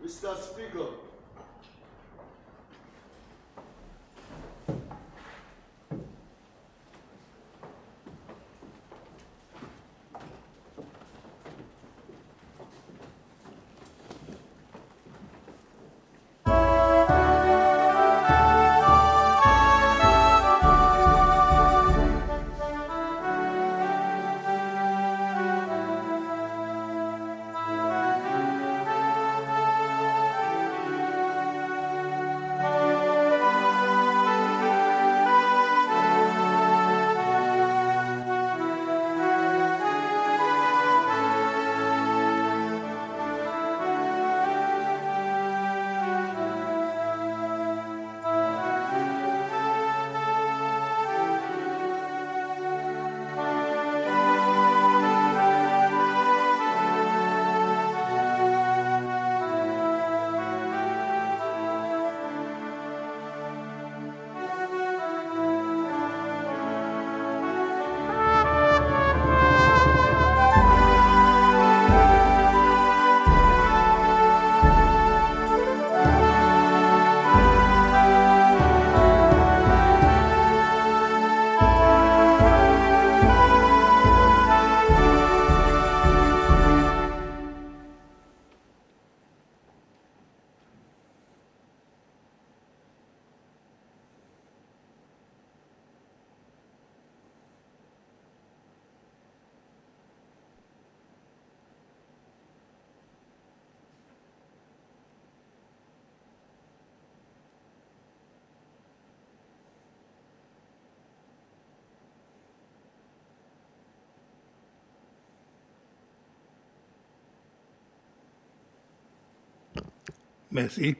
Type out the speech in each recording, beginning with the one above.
Mr. Speaker. Merci.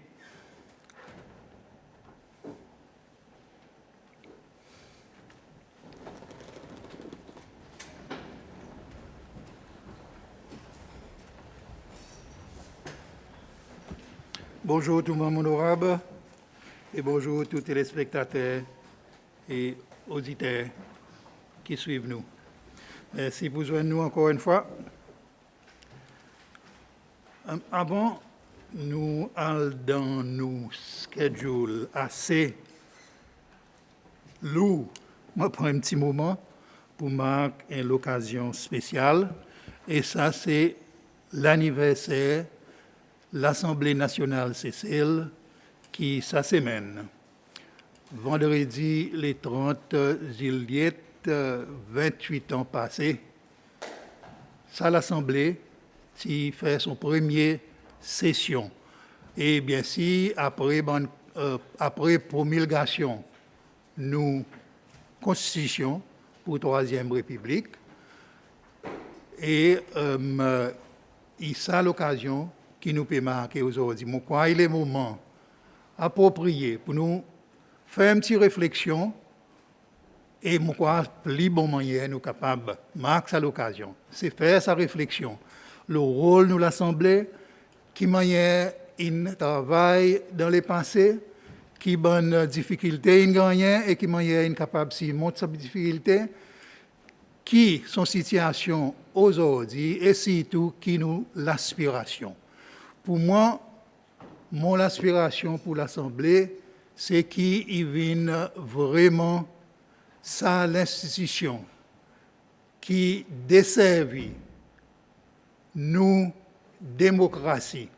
Bonjour tout le monde honorable et bonjour tous les téléspectateurs et auditeurs qui suivent nous. Merci pour joindre nous encore une fois. Avant, nous allons dans nos schedules assez lourds. Je prends un petit moment pour marquer l'occasion spéciale. Et ça, c'est l'anniversaire de l'Assemblée nationale Seychelles qui sa semaine. Vendredi, les 30 juillet, 28 ans passés, ça l'Assemblée qui fait son premier session. Et bien si après promulgation, nous constitution pour Troisième République, et ça l'occasion qui nous peut marquer aujourd'hui. Moi, quoi, il est moment approprié pour nous faire une petite réflexion et moi, quoi, plus bon moyen nous capables marquer à l'occasion. C'est faire sa réflexion. Le rôle de l'Assemblée, qui manière il travaille dans les pensées, qui bonne difficulté il gagne et qui manière incapable si monte sa difficulté, qui son situation aujourd'hui et surtout qui nous l'aspiration. Pour moi, mon aspiration pour l'Assemblée, c'est qu'il vienne vraiment ça l'institution qui desservit nous démocratie.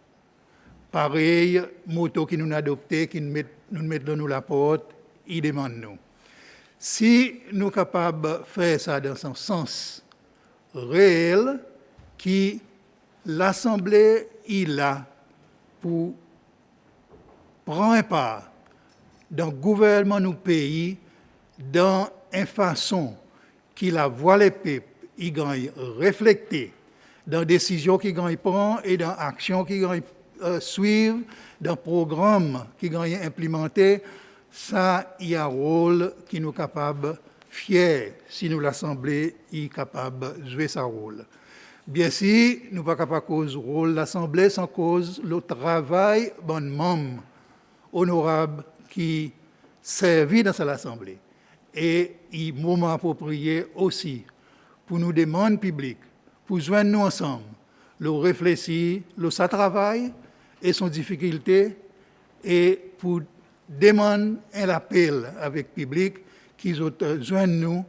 Pareil, moto qui nous a adopté, qui nous met dans nous la porte, il demande nous. Si nous sommes capables de faire ça dans son sens réel, qui l'Assemblée il a pour prendre part dans le gouvernement du pays, dans une façon qui la voit les peuples, il gagne refléter dans les décisions qu'il gagne prendre et dans l'action qu'il gagne suivre, dans le programme qu'il gagne implémenter, ça, il y a un rôle qui nous est capable, fier, si nous l'Assemblée est capable de jouer son rôle. Bien si nous ne sommes pas capables de cause rôle l'Assemblée sans cause le travail bon membre honorable qui servit dans cette Assemblée. Et il est moment approprié aussi pour nous demandes publiques, pour joindre nous ensemble, le réfléchir, le ça travail et son difficulté et pour demander un appel avec le public qu'ils ont joint nous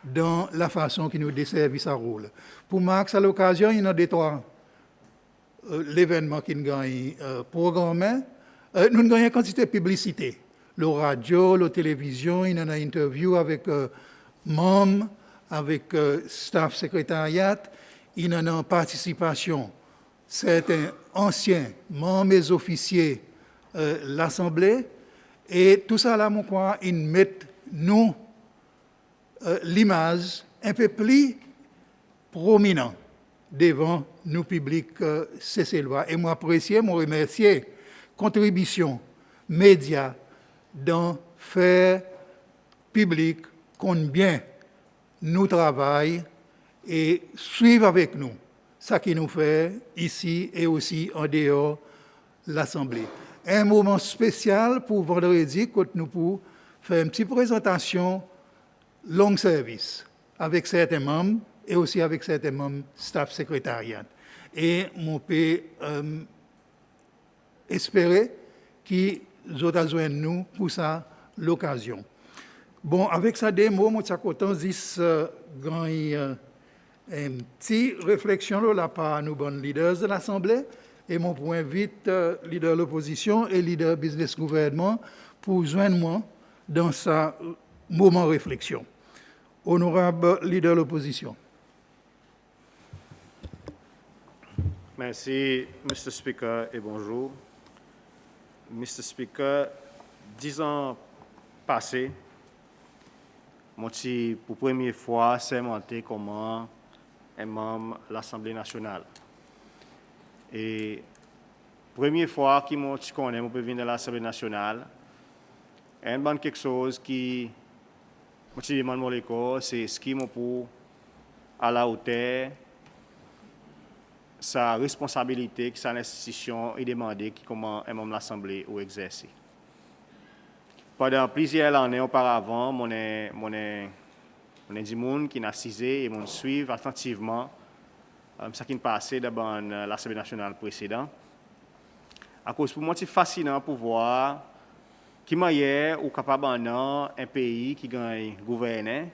dans la façon qui nous desservit sa rôle. Pour Max, à l'occasion, il y a des trois l'événement qui nous gagne programmé. Nous avons une quantité de publicité. Le radio, la télévision, il y a une interview avec membres, avec staff secrétariat, il y a une participation. Certains anciens membres et officiers l'Assemblée. Et tout ça, là, mon crois, ils mettent nous l'image un peu plus prominente devant nous publics CC-Loi. Et moi, apprécier, moi, remercier contribution médias dans faire public compte bien nous travail et suivre avec nous ce qui nous fait ici et aussi en dehors de l'Assemblée. Un moment spécial pour vendredi, quand nous pouvons faire une petite présentation long service avec certains membres et aussi avec certains membres staff secrétariat. Et mon peut espérer qu'ils ont besoin de nous pour ça l'occasion. Bon, avec ça démo, moi, je suis content de une petite réflexion là par nous bonnes leaders de l'Assemblée et mon point invite leader de l'opposition et leader business gouvernement pour joindre moi dans ce moment de réflexion. Honorable leader de l'opposition. Merci, Mr. Speaker, et bonjour. Mr. Speaker, 10 ans passés, moi, pour la première fois, sermenté comme un membre de l'Assemblée nationale. Et la première fois que je connais, je peux venir de l'Assemblée nationale, et quelque chose qui, je demande, c'est ce qui est pour à la hauteur sa responsabilité que sa institution est demandée qui comment un membre de l'Assemblée ou exercer. Pendant plusieurs années auparavant, mon dit monde qui n'a cisé et mon suivre attentivement ce qui passait dans l'Assemblée nationale précédente. À cause pour moi c'est fascinant pour voir qui manière ou capable un pays qui gagne gouverner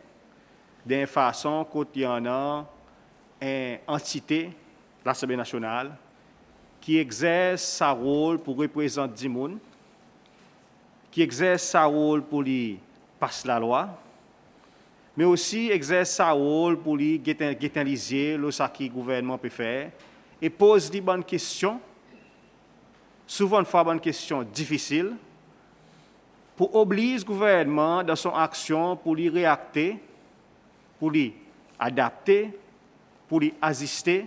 d'une façon qu'il y en a une entité l'Assemblée nationale qui exerce sa rôle pour représenter du monde, qui exerce sa rôle pour lui passer la loi, mais aussi exerce sa rôle pour lui guettanliser ce que le gouvernement peut faire et pose des bonnes questions, souvent fois bonnes questions difficiles, pour obliger le gouvernement dans son action pour lui réacter, pour lui adapter, pour lui assister,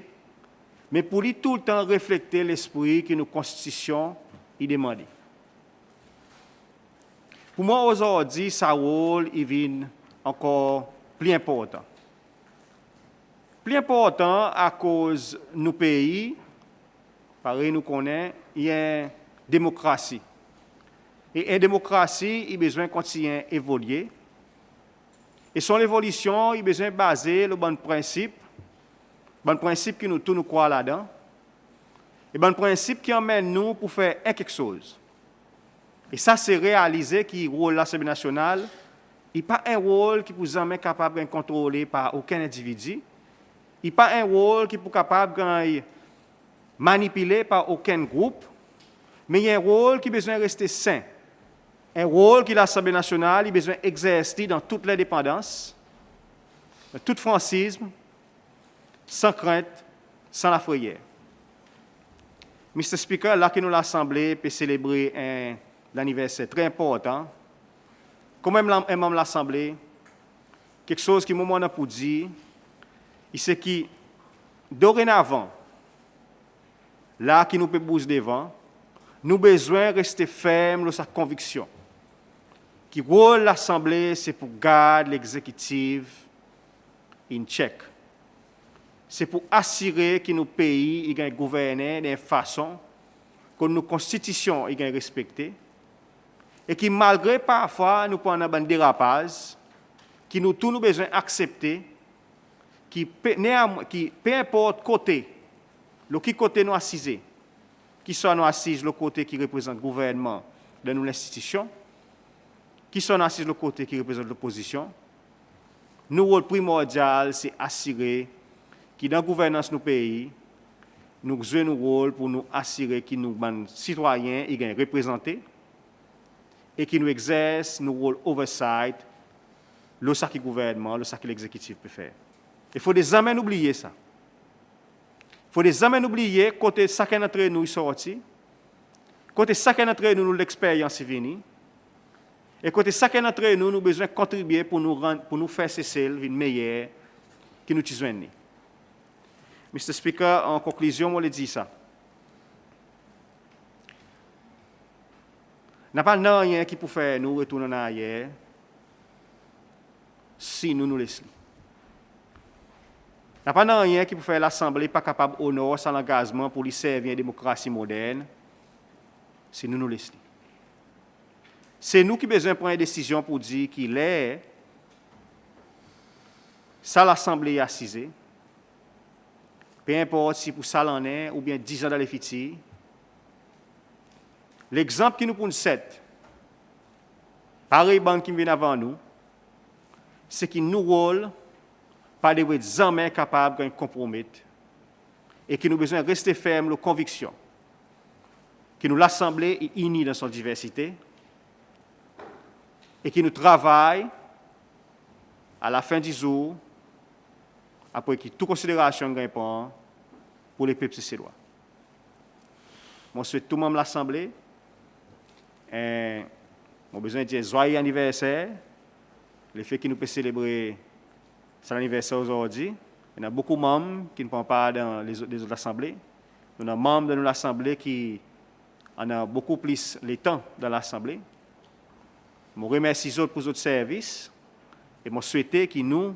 mais pour lui tout le temps refléter l'esprit que nos constitutions y demandent. Pour moi, aujourd'hui, sa rôle il vient encore plus important. Plus important à cause de nos pays, pareil nous connaissons, il y a une démocratie. Et une démocratie, il a besoin de continuer à évoluer. Et son évolution, il a besoin de baser le bon principe que nous tous nous croyons là-dedans, et bon principe qui emmène nous pour faire quelque chose. Et ça, c'est réaliser que le rôle de l'Assemblée nationale n'est pas un rôle qui vous emmène capable de contrôler par aucun individu. Il n'est pas un rôle qui est capable de manipuler par aucun groupe, mais il y a un rôle qui a besoin de rester sain. Un rôle que l'Assemblée nationale a besoin d'exercer dans toute l'indépendance, dans tout francisme, sans crainte, sans la frayeur. Mr. Speaker, là que nous l'Assemblée peut célébrer un anniversaire très important, comme un membre de l'Assemblée, quelque chose qui moment pour dire, c'est que dorénavant, là qui nous peut bouger devant, nous avons besoin de rester fermes dans sa conviction. Que le rôle de l'Assemblée, c'est pour garder l'exécutif in check. C'est pour assurer que nos pays sont gouvernés d'une façon que nos constitutions sont respectées et que malgré parfois nous prenons un dérapage, que nous tous nous besoin d'accepter, que peu importe côté, le qui côté nous assisé, qui sont assises le côté qui représente le gouvernement de nous l'institution, qui sont assises le côté qui représente l'opposition. Nous, rôle primordial, c'est assurer que dans la gouvernance de nos pays, nous jouons un rôle pour nous assurer que nous, citoyens, y sont représentés et que nous exerçons nos rôles oversight, le ça qui gouvernement, le ça que l'exécutif peut faire. Il faut des jamais oublier ça. Il faut des jamais oublier côté chacun d'entre nous est sorti, côté chacun d'entre nous l'expérience est venue, et côté chacun d'entre nous nous besoin de contribuer pour nous faire cesser le meilleur que nous besoin. Mr. Speaker, en conclusion, je dis ça. Il n'y a pas rien qui peut faire nous retourner en arrière si nous nous laissons. Il n'y a pas rien qui peut faire l'Assemblée pas capable d'honorer son engagement pour lui servir une démocratie moderne si nous nous laissons. C'est nous qui avons besoin de prendre une décision pour dire qu'il est ça l'Assemblée est assise. Peu importe si pour ça l'en est ou bien 10 ans dans les futurs. L'exemple qui nous prend 7, pareil banque qui vient avant nous, c'est qu'il nous rôle pas de jamais capables de compromettre et qui nous besoin de rester ferme nos convictions, que nous l'Assemblée est unie dans son diversité et qui nous travaille à la fin du jour après que toute considération gagne pour les peuples cédois. Je souhaite tout le monde de l'Assemblée. J'ai besoin de dire joyeux anniversaire. Le fait que nous puissions célébrer cet anniversaire aujourd'hui. Il y a beaucoup de membres qui ne prennent pas dans les autres assemblées. Il y a des membres de l'Assemblée qui en ont beaucoup plus le temps dans l'Assemblée. Je remercie les autres pour votre service et je souhaite que nous,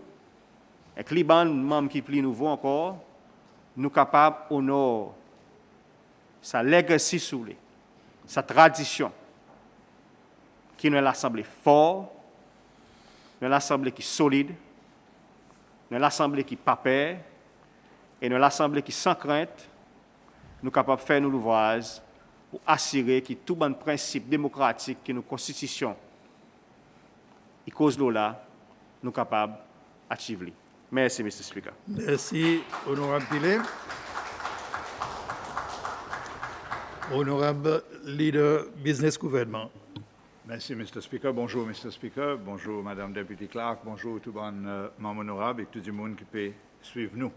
avec les membres qui sont plus nouveaux encore, nous sommes capables d'honorer sa legacy sous lui, sa tradition, qui est l'Assemblée forte, l'Assemblée qui est solide, l'Assemblée qui n'est pas peur, et l'Assemblée qui sans crainte, nous sommes capables de faire nos l'ouvrage pour assurer que tout bon principe démocratique que nos constitutions et cause là, nous sommes capables d'achiver. Merci, Mr. Speaker. Merci, honorable Pilet. Honorable leader business gouvernement. Merci, Mr. Speaker. Bonjour, Mr. Speaker. Bonjour, Madame Deputy Clerk. Bonjour, tout le monde membre honorable et tout le monde qui peut suivre nous.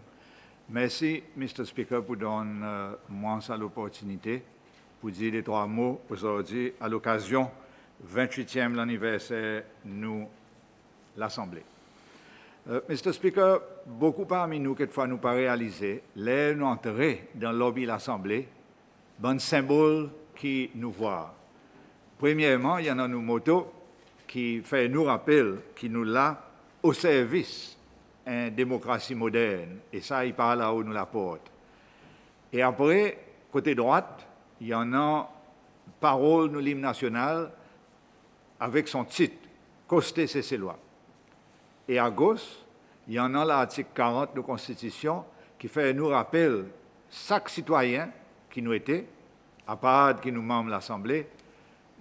Merci, Mr. Speaker, pour donner moi l'opportunité pour dire les 3 mots aujourd'hui à l'occasion 28e l'anniversaire de l'Assemblée. Mr. Speaker, beaucoup parmi nous, quelquefois, nous pas réaliser, les nous entrer dans le lobby de l'Assemblée, bon symbole qui nous voit. Premièrement, il y en a nos motos qui fait nous rappeler qui nous l'a au service d'une démocratie moderne. Et ça, il parle là où nous la porte. Et après, côté droite, il y en a parole de l'hymne national avec son titre, Costé ces lois. Et à gauche, il y en a l'article 40 de la Constitution qui fait nous rappeler chaque citoyen qui nous était, à part qui nous membres de l'Assemblée,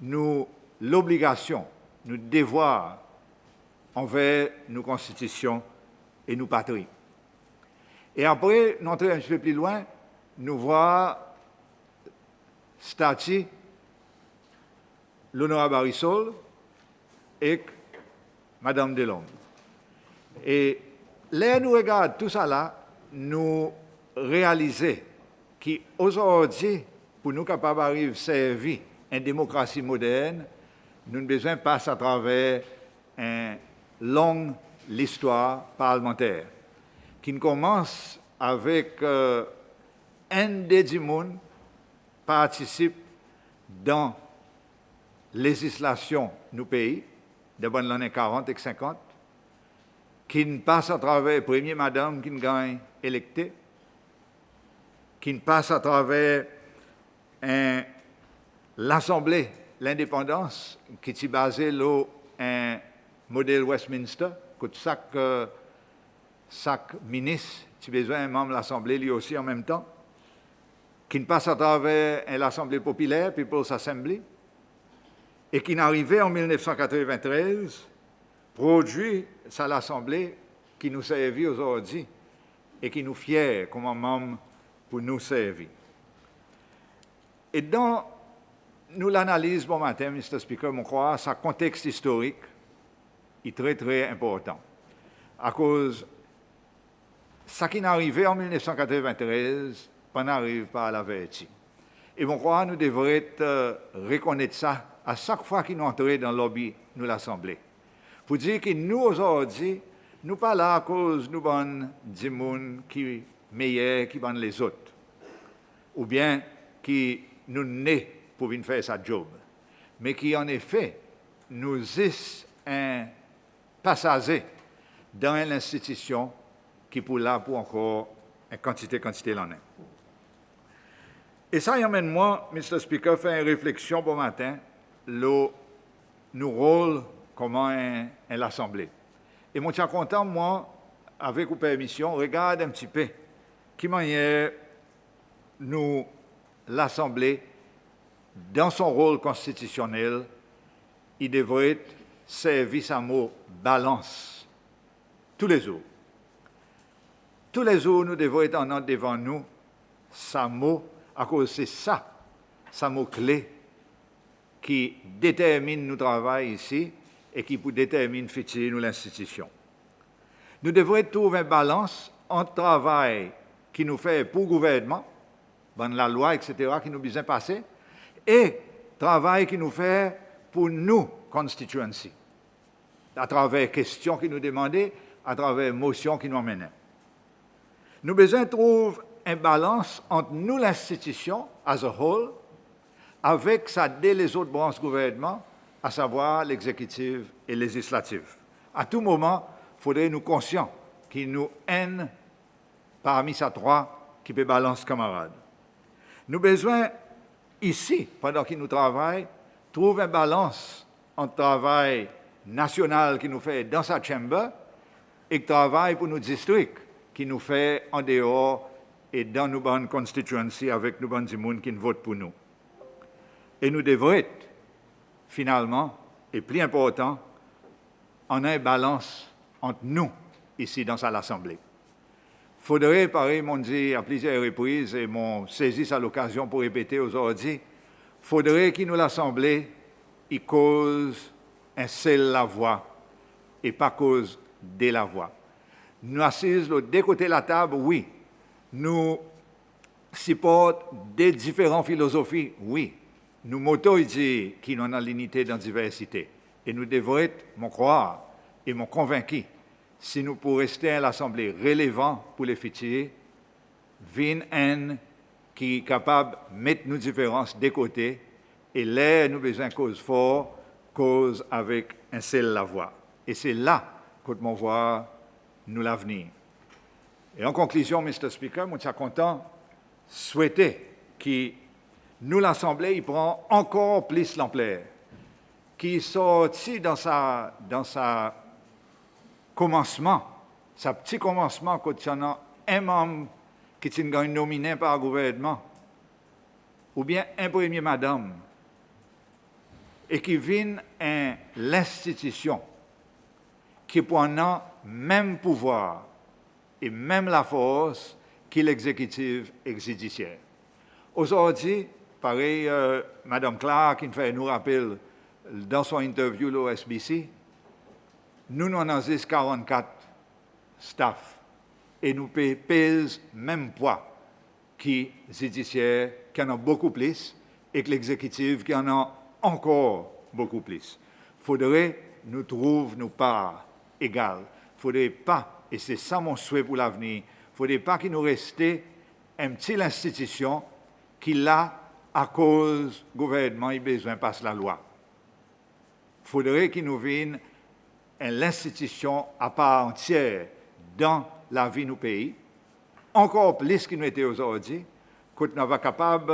nous l'obligation, nous devoir envers nos constitutions et nos patries. Et après, nous entrons un peu plus loin, nous voyons statut l'honorable Barissol et Madame Delhomme. Et là, nous regardons tout ça là, nous réalisons qu'aujourd'hui, pour nous capables d'arriver à servir une démocratie moderne, nous avons besoin de passer à travers une longue histoire parlementaire qui commence avec un des gens qui participe dans la législation de nos pays, de les années 40 et 50, qui passe à travers la première madame qui gagne électée, qui passe à travers l'Assemblée, l'indépendance, qui est basée sur un modèle Westminster, que chaque ministre a besoin d'un membre de l'Assemblée lui aussi en même temps. qui ne passe à travers l'Assemblée populaire, People's Assembly, et qui n'arrivait en 1993, produit à l'Assemblée qui nous servit aujourd'hui et qui nous fier comme membres pour nous servir. Et dans nous l'analyse bon matin, Mr. Speaker, je crois, sa contexte historique est très, très important. À cause, ce qui n'arrivait en 1993, pas n'arrive pas à la vérité. Et je crois nous devrions reconnaître ça à chaque fois qu'il nous entrait dans le lobby de l'Assemblée. Pour dire que nous, aujourd'hui, nous pas là à cause nous bonnes des gens qui meilleurs qui bonnes les autres, ou bien qui nous nés pour venir faire sa job, mais qui en effet nous est un passager dans l'institution qui pour là pour encore une quantité l'en est. Et ça y emmène moi, Mr. Speaker, faire une réflexion pour matin, nos rôles comment l'Assemblée. Et moi, je suis content, moi, avec vos permissions, regarde un petit peu qui manière nous, l'Assemblée, dans son rôle constitutionnel, il devrait servir sa mot balance tous les jours. Tous les jours, nous devons être en devant nous sa mot, à cause c'est ça, sa mot clé, qui détermine notre travail ici et qui peut déterminer futur nous l'institution. Nous devons trouver une balance entre travail qui nous fait pour le gouvernement, dans la loi, etc., qui nous besoin passer, et travail qui nous fait pour nous, constituency, à travers questions qui nous demandaient, à travers motions qui nous emmènent. Nous besoin trouver une balance entre nous, l'institution, as a whole, avec ça dès les autres branches du gouvernement, à savoir l'exécutif et le législatif. À tout moment, il faudrait nous conscients qu'il nous haine parmi ces trois qui peut balancer camarades. Nous besoin ici, pendant qu'il nous travaille, trouver une balance entre le travail national qui nous fait dans sa chambre et le travail pour nos districts qui nous fait en dehors et dans nos bonnes constituencies avec nos bonnes gens qui votent pour nous. Et nous devons être, finalement, et plus important, en une balance entre nous, ici dans l'Assemblée. Il faudrait, pareil, m'ont dit à plusieurs reprises, et m'ont saisi à l'occasion pour répéter aujourd'hui, il faudrait qu'il nous l'Assemblée, il cause un seul la voix, et pas cause de la voix. Nous assises de deux côtés de la table, oui. Nous supportons des différentes philosophies, oui. Nous m'auto-disons qu'il y a l'unité dans la diversité. Et nous devons être, m'en croire, et m'en convaincu, si nous pourrons rester à l'Assemblée relevant pour les futurs, vin un qui est capable de mettre nos différences de côté, et là, nous avons besoin de cause forte, cause avec un seul la voix. Et c'est là que mon voir nous l'avenir. Et en conclusion, Mr. Speaker, je suis content de souhaiter que nous, l'Assemblée, il prend encore plus l'ampleur, qui sorti dans sa commencement, sa petit commencement concernant un membre qui est nominé par le gouvernement, ou bien un premier madame, et qui vient l'institution qui prend même pouvoir et même la force que l'exécutif et le judiciaire. Aujourd'hui, pareil, Mme Clark, qui fait nous rappelle dans son interview à l'OSBC, nous avons 44 staff et nous pèsons même poids que le judiciaire, qui en a beaucoup plus, et que l'exécutif, qui en a encore beaucoup plus. Il faudrait nous trouver nos parts égales. Il ne faudrait pas, et c'est ça mon souhait pour l'avenir, il ne faudrait pas qu'il nous reste une petite institution qui, là, à cause du gouvernement, il a besoin de passer la loi. Il faudrait qu'il nous vienne l'institution à part entière dans la vie de nos pays, encore plus qu'il nous était aujourd'hui, que nous sommes capables,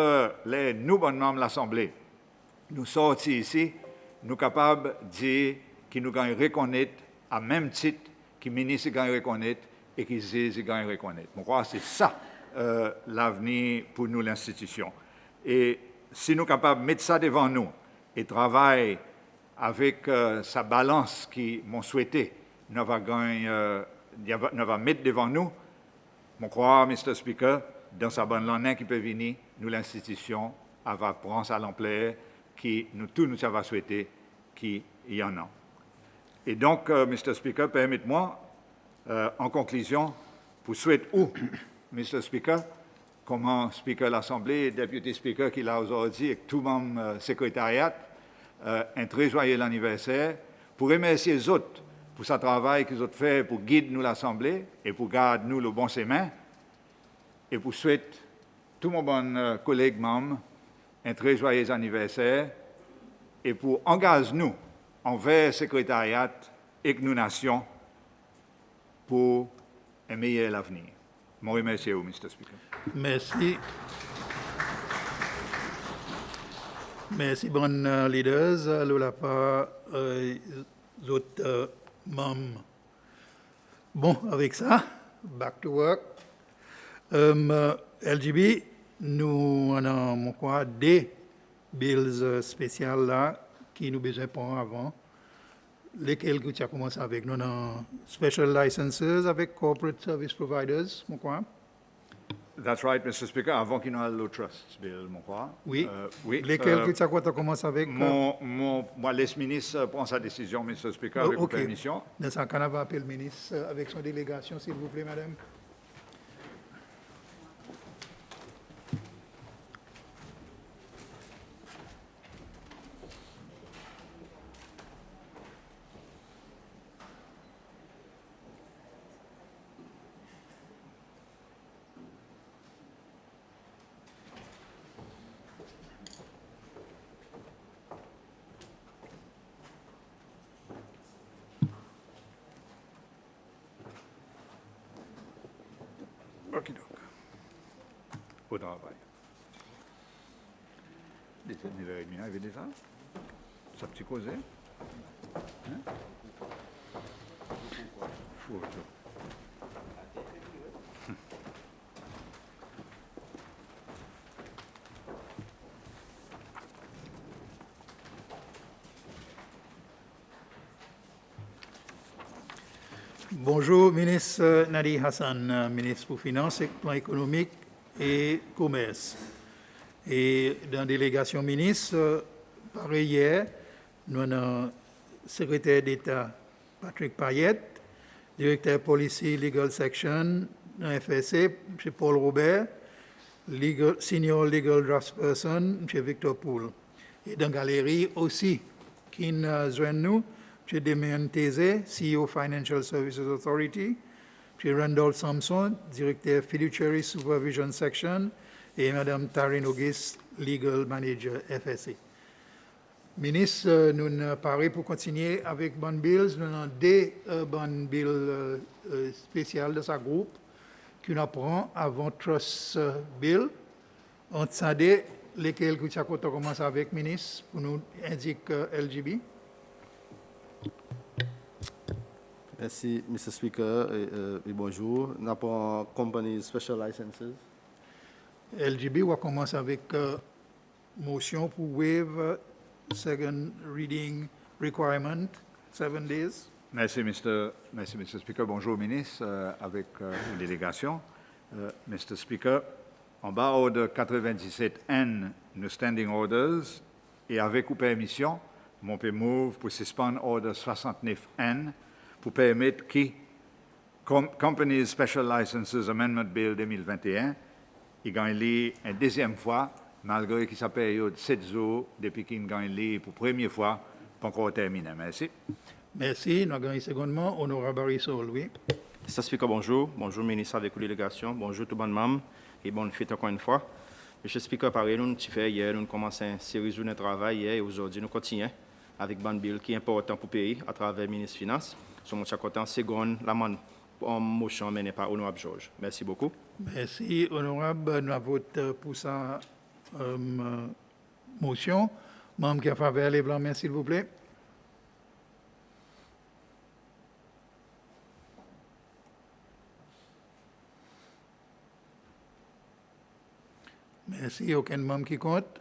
nous, bonnes membres de l'Assemblée, nous sortir ici, nous sommes capables de dire que nous gagnons reconnaître à même titre que le ministre gagne reconnaître et que le juge gagne reconnaître. Je crois que c'est ça l'avenir pour nous, l'institution. Et si nous sommes capables de mettre ça devant nous et travailler avec sa balance qui m'ont souhaité, nous va mettre devant nous, je crois, Mr. Speaker, dans sa bonne l'année qui peut venir, nous, l'institution, va prendre à l'ampleur qui nous tous nous avons souhaité qu'il y en a. Et donc, Mr. Speaker, permettez-moi, en conclusion, pour souhaiter Mr. Speaker, comme Speaker de l'Assemblée, Deputy Speaker qui l'a aujourd'hui, et tout mon secrétariat, un très joyeux anniversaire, pour remercier les autres pour ce travail qu'ils ont fait pour guider nous l'Assemblée et pour garder nous le bon chemin, et pour souhaiter tous mes bons collègues membres un très joyeux anniversaire, et pour engager nous envers le secrétariat et nous nations pour un meilleur avenir. Je vous remercie, Mr. Speaker. Merci. Merci, bon leaders. Alors, la part autres membres. Bon, avec ça, back to work. LGB, nous avons quoi, des bills spéciales là qui nous besoin pour avant. Lesquels que tu as commencé avec nous dans special licenses avec corporate service providers, mon quoi. That's right, Mr. Speaker. Avant qu'il y ait le trust bill, mon crois. Oui. Oui. Lesquels que tu as commencé avec? Moi, l'ex-ministre prend sa décision, Mr. Speaker, avec OK. permission. Dans ce cas, on va appeler le ministre avec son délégation, s'il vous plaît, madame. OK, donc. Au travail. Des 9h30, avez déjà ça petit causé? Hein? Photo. Bonjour, ministre Nadi Hassan, ministre pour Finances, Plan économique et Commerce. Et dans la délégation ministre, pareil hier, nous avons le secrétaire d'État Patrick Payette, directeur Policy Legal Section dans la FSC, M. Paul Robert, Senior Legal Draftsperson, M. Victor Poul. Et dans la galerie aussi, qui nous joignent nous, M. Damien Tézé, CEO Financial Services Authority, M. Randall Sampson, directeur Fiduciary Supervision Section, et Mme Taryn Auguste, Legal Manager FSA. Ministre, nous sommes parés pour continuer avec Bon Bills. Nous avons deux Bon Bills spéciales de ce groupe qui nous apprend avant Trust Bill. On sait lesquels que tu as commencé avec, ministre, pour nous indiquer LGB. Merci, Mr. Speaker, et bonjour. Nous avons Company Special Licenses. LGB va commencer avec motion pour waive second reading requirement, 7 days. Merci, Mr. Speaker. Bonjour, ministre, avec la délégation. Mr. Speaker, en bas ordre 97N, nos standing orders, et avec ou permission, mon peut move pour suspendre ordre 69N pour permettre que Companies Special Licenses Amendment Bill 2021 il gagne une deuxième fois, malgré que sa période 7 jours depuis qu'il gagne pour la première fois, pas encore terminé. Merci. Merci. Nous avons secondement, Honorable Barisol, oui. Mr. Speaker, bonjour. Bonjour, ministre avec la délégation. Bonjour, tout le monde. Et bonne fête encore une fois. Monsieur Speaker, pareil, nous fait hier, nous commençons une série de travail hier et aujourd'hui, nous continuons avec Ban Bill qui est important pour le pays à travers le ministre des Finances. Sur mon content, seconde, la motion menée par Honorable Georges. Merci beaucoup. Merci, Honorable. Nous votons pour sa motion. Membre qui a faveur, lève la main, s'il vous plaît. Merci. Aucun membre qui compte?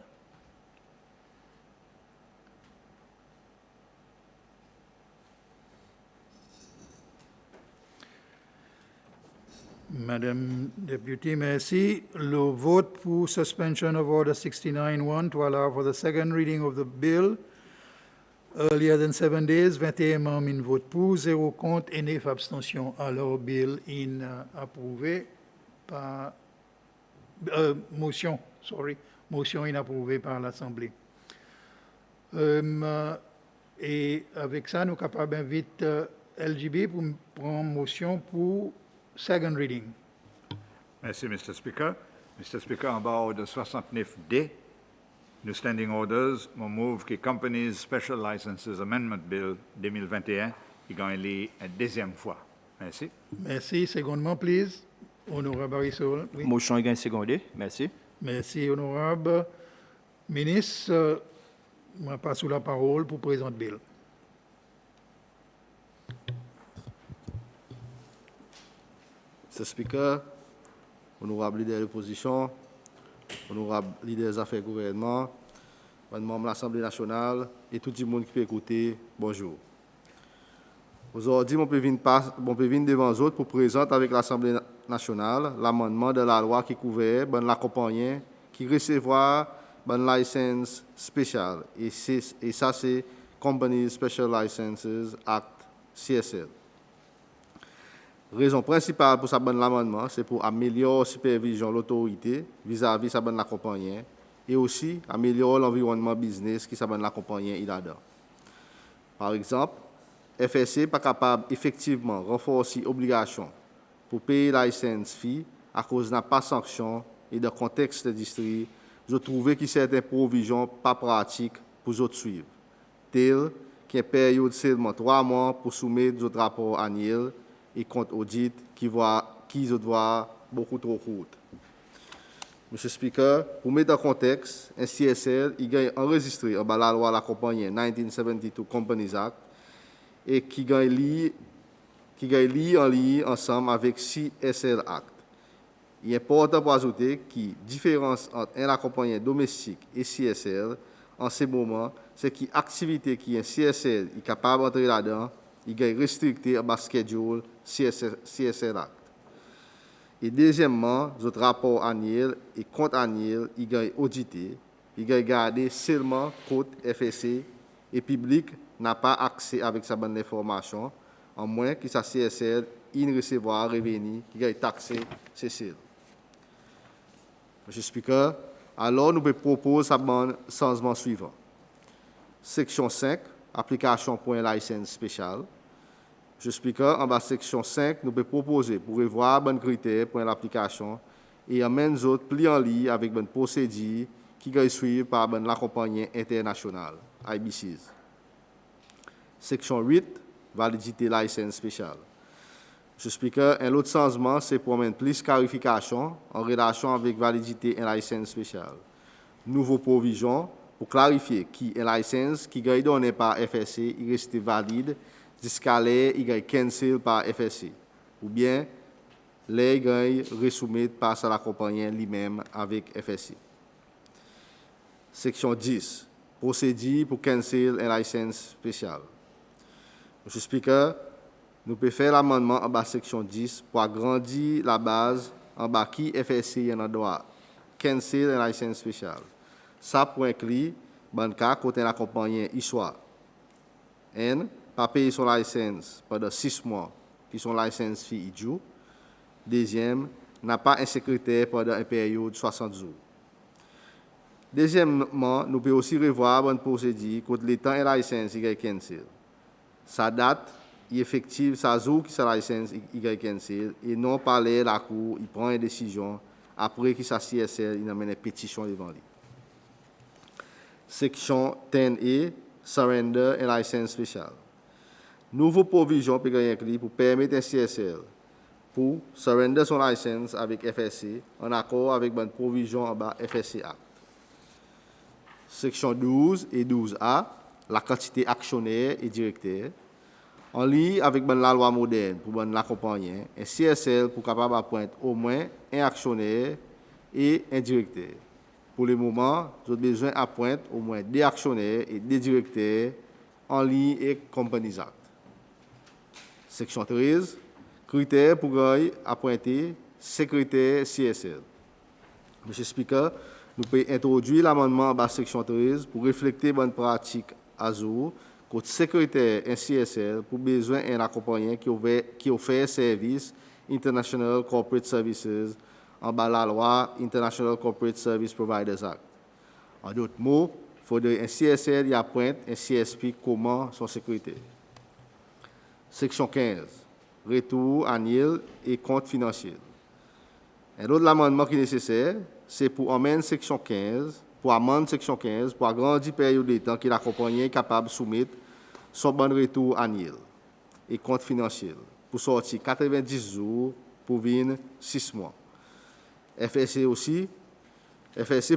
Madame Deputy, merci. Le vote pour suspension of Order 69-1 to allow for the second reading of the bill earlier than 7 days. 21 membres in vote pour, 0 contre et 9 abstentions. Alors, bill in approuvé par... motion inapprouvé par l'Assemblée. Et avec ça, nous sommes capables d'inviter LGB pour prendre motion pour second reading. Merci, Mr. Speaker. Mr. Speaker, en bas ordre 69D, New Standing Orders, mon move que Companies Special Licenses Amendment Bill 2021, il gagne une deuxième fois. Merci. Merci. Secondement, please. Honorable Barisol. Oui. Motion est secondé. Merci. Merci, honorable. Ministre, je passe la parole pour présenter le bill. Mr. Speaker, honorable leader de l'opposition, honorable leader des affaires gouvernement, membre de l'Assemblée nationale et tout le monde qui peut écouter, bonjour. Aujourd'hui, je peux venir devant vous pour présenter avec l'Assemblée nationale l'amendement de la loi qui couvre la compagnie qui recevra une licence spéciale. Et ça, c'est Companies Special Licenses Act CSL. La raison principale pour ce bon amendement, c'est pour améliorer la supervision de l'autorité vis-à-vis de la compagnie et aussi améliorer l'environnement business qui la compagnie il a. Par exemple, FSC n'est pas capable effectivement de renforcer l'obligation pour payer la licence fee à cause de pas sanction et de contexte d'industrie. Je trouve que certaines provisions pas pratiques pour autres suivre, telles qu'une période seulement 3 mois pour soumettre d'autres rapports annuels et compte audit qui doit beaucoup trop court. Monsieur le Speaker, pour mettre en contexte, un CSL il a enregistré en bas la loi de la compagnie 1972 Companies Act et qui a lié en lien ensemble avec CSL Act. Il est important pour ajouter que la différence entre la compagnie domestique et CSL en ce moment, c'est que l'activité qui est CSL est capable d'entrer là-dedans, il est restricté à la schedule CSL Act. Et deuxièmement, notre rapport annuel et compte annuel, il est audité, il est gardé seulement compte FSC et public n'a pas accès avec sa bonne information, en moins que sa CSL il recevra un revenu qui est taxé CSL. Monsieur le Speaker, alors nous proposons un changement suivant. Section 5, application pour une licence spéciale. Monsieur le Speaker, en bas section 5, nous proposons pour revoir bon critères pour l'application et en même temps pli en ligne avec une procédure qui est suivie par la compagnie internationale, IBCs. Section 8, validité licence spéciale. Monsieur le Speaker, un autre changement, c'est pour mettre plus de clarification en relation avec validité et licence spéciale. Nouveau provision pour clarifier qui est licence qui est donnée par FSC, il reste valide jusqu'à l'air il est cancel par FSC, ou bien l'air il est resoumis par la compagnie lui-même avec FSC. Section 10, procédure pour cancel une licence spéciale. Monsieur le Speaker, nous pouvons faire l'amendement en bas section 10 pour agrandir la base en bas qui FSC en droit cancel une licence spéciale. Ça pour inclure dans le cas côté la compagnie soit N pas payer son licence pendant 6 mois qui son licence fee due. Deuxième, n'a pas un secrétaire pendant une période de 60 jours. Deuxièmement, nous pouvons aussi revoir une procédure contre le temps et la licence est cancel. Sa date est effective, sa jour qui sa licence est cancel et non pas la cour, il prend une décision après que sa CSL il amène une pétition devant lui. Section 10A, surrender et licence spéciale. Nouveau provision peut être inclus pour permettre un CSL pour surrender son licence avec FSC en accord avec une provision en bas FSC Act. Section 12 et 12A, la quantité actionnaire et directeur. En ligne avec la loi moderne pour l'accompagner, un CSL pour capable appointer au moins un actionnaire et un directeur. Pour le moment, nous avons besoin d'appointer au moins 2 actionnaires et 2 directeurs en ligne et Companies Act. Section 13. Critères pour appointer secrétaire CSL. Monsieur le Speaker, nous pouvons introduire l'amendement à la section 13 pour refléter bonne pratique à jour, côté secrétaire en CSL pour besoin d'un accompagnant qui offre service International Corporate Services en bas la loi International Corporate Service Providers Act. En d'autres mots, il faudrait un CSL y appointe un CSP comment son secrétaire. Section 15. Retour annuel et compte financier. Un autre amendement qui est nécessaire, c'est pour amender section 15, pour agrandir la période de temps que l'accompagnant est capable de soumettre son bon retour annuel et compte financier, pour sortir 90 jours pour venir 6 mois. FSC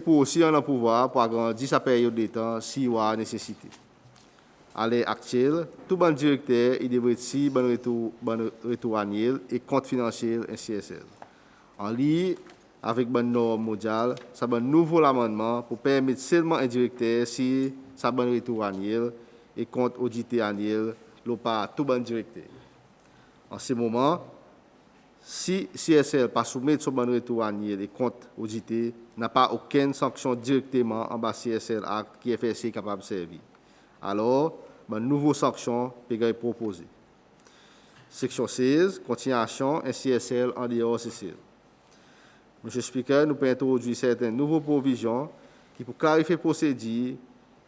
pour aussi en pouvoir pour agrandir sa période de temps s'il y a nécessité. À l'heure actuelle, tout bon directeur il devrait être bon retour annuel et compte financier en CSL. En ligne avec une norme mondiale, ça un nouveau amendement pour permettre seulement un directeur si ça bon retour annuel et compte audité annuel, pas tout bon directeur. En ce moment, si CSL pas soumettre son bon retour annuel et compte audité, n'a pas aucune sanction directement en bas CSL Act qui est FSC capable de servir. Alors, une nouvelle sanction peut être proposée. Section 16, continuation et CSL en dehors CSL. Monsieur le Speaker, nous pouvons introduire certaines nouvelles provisions qui, pour clarifier la procédure,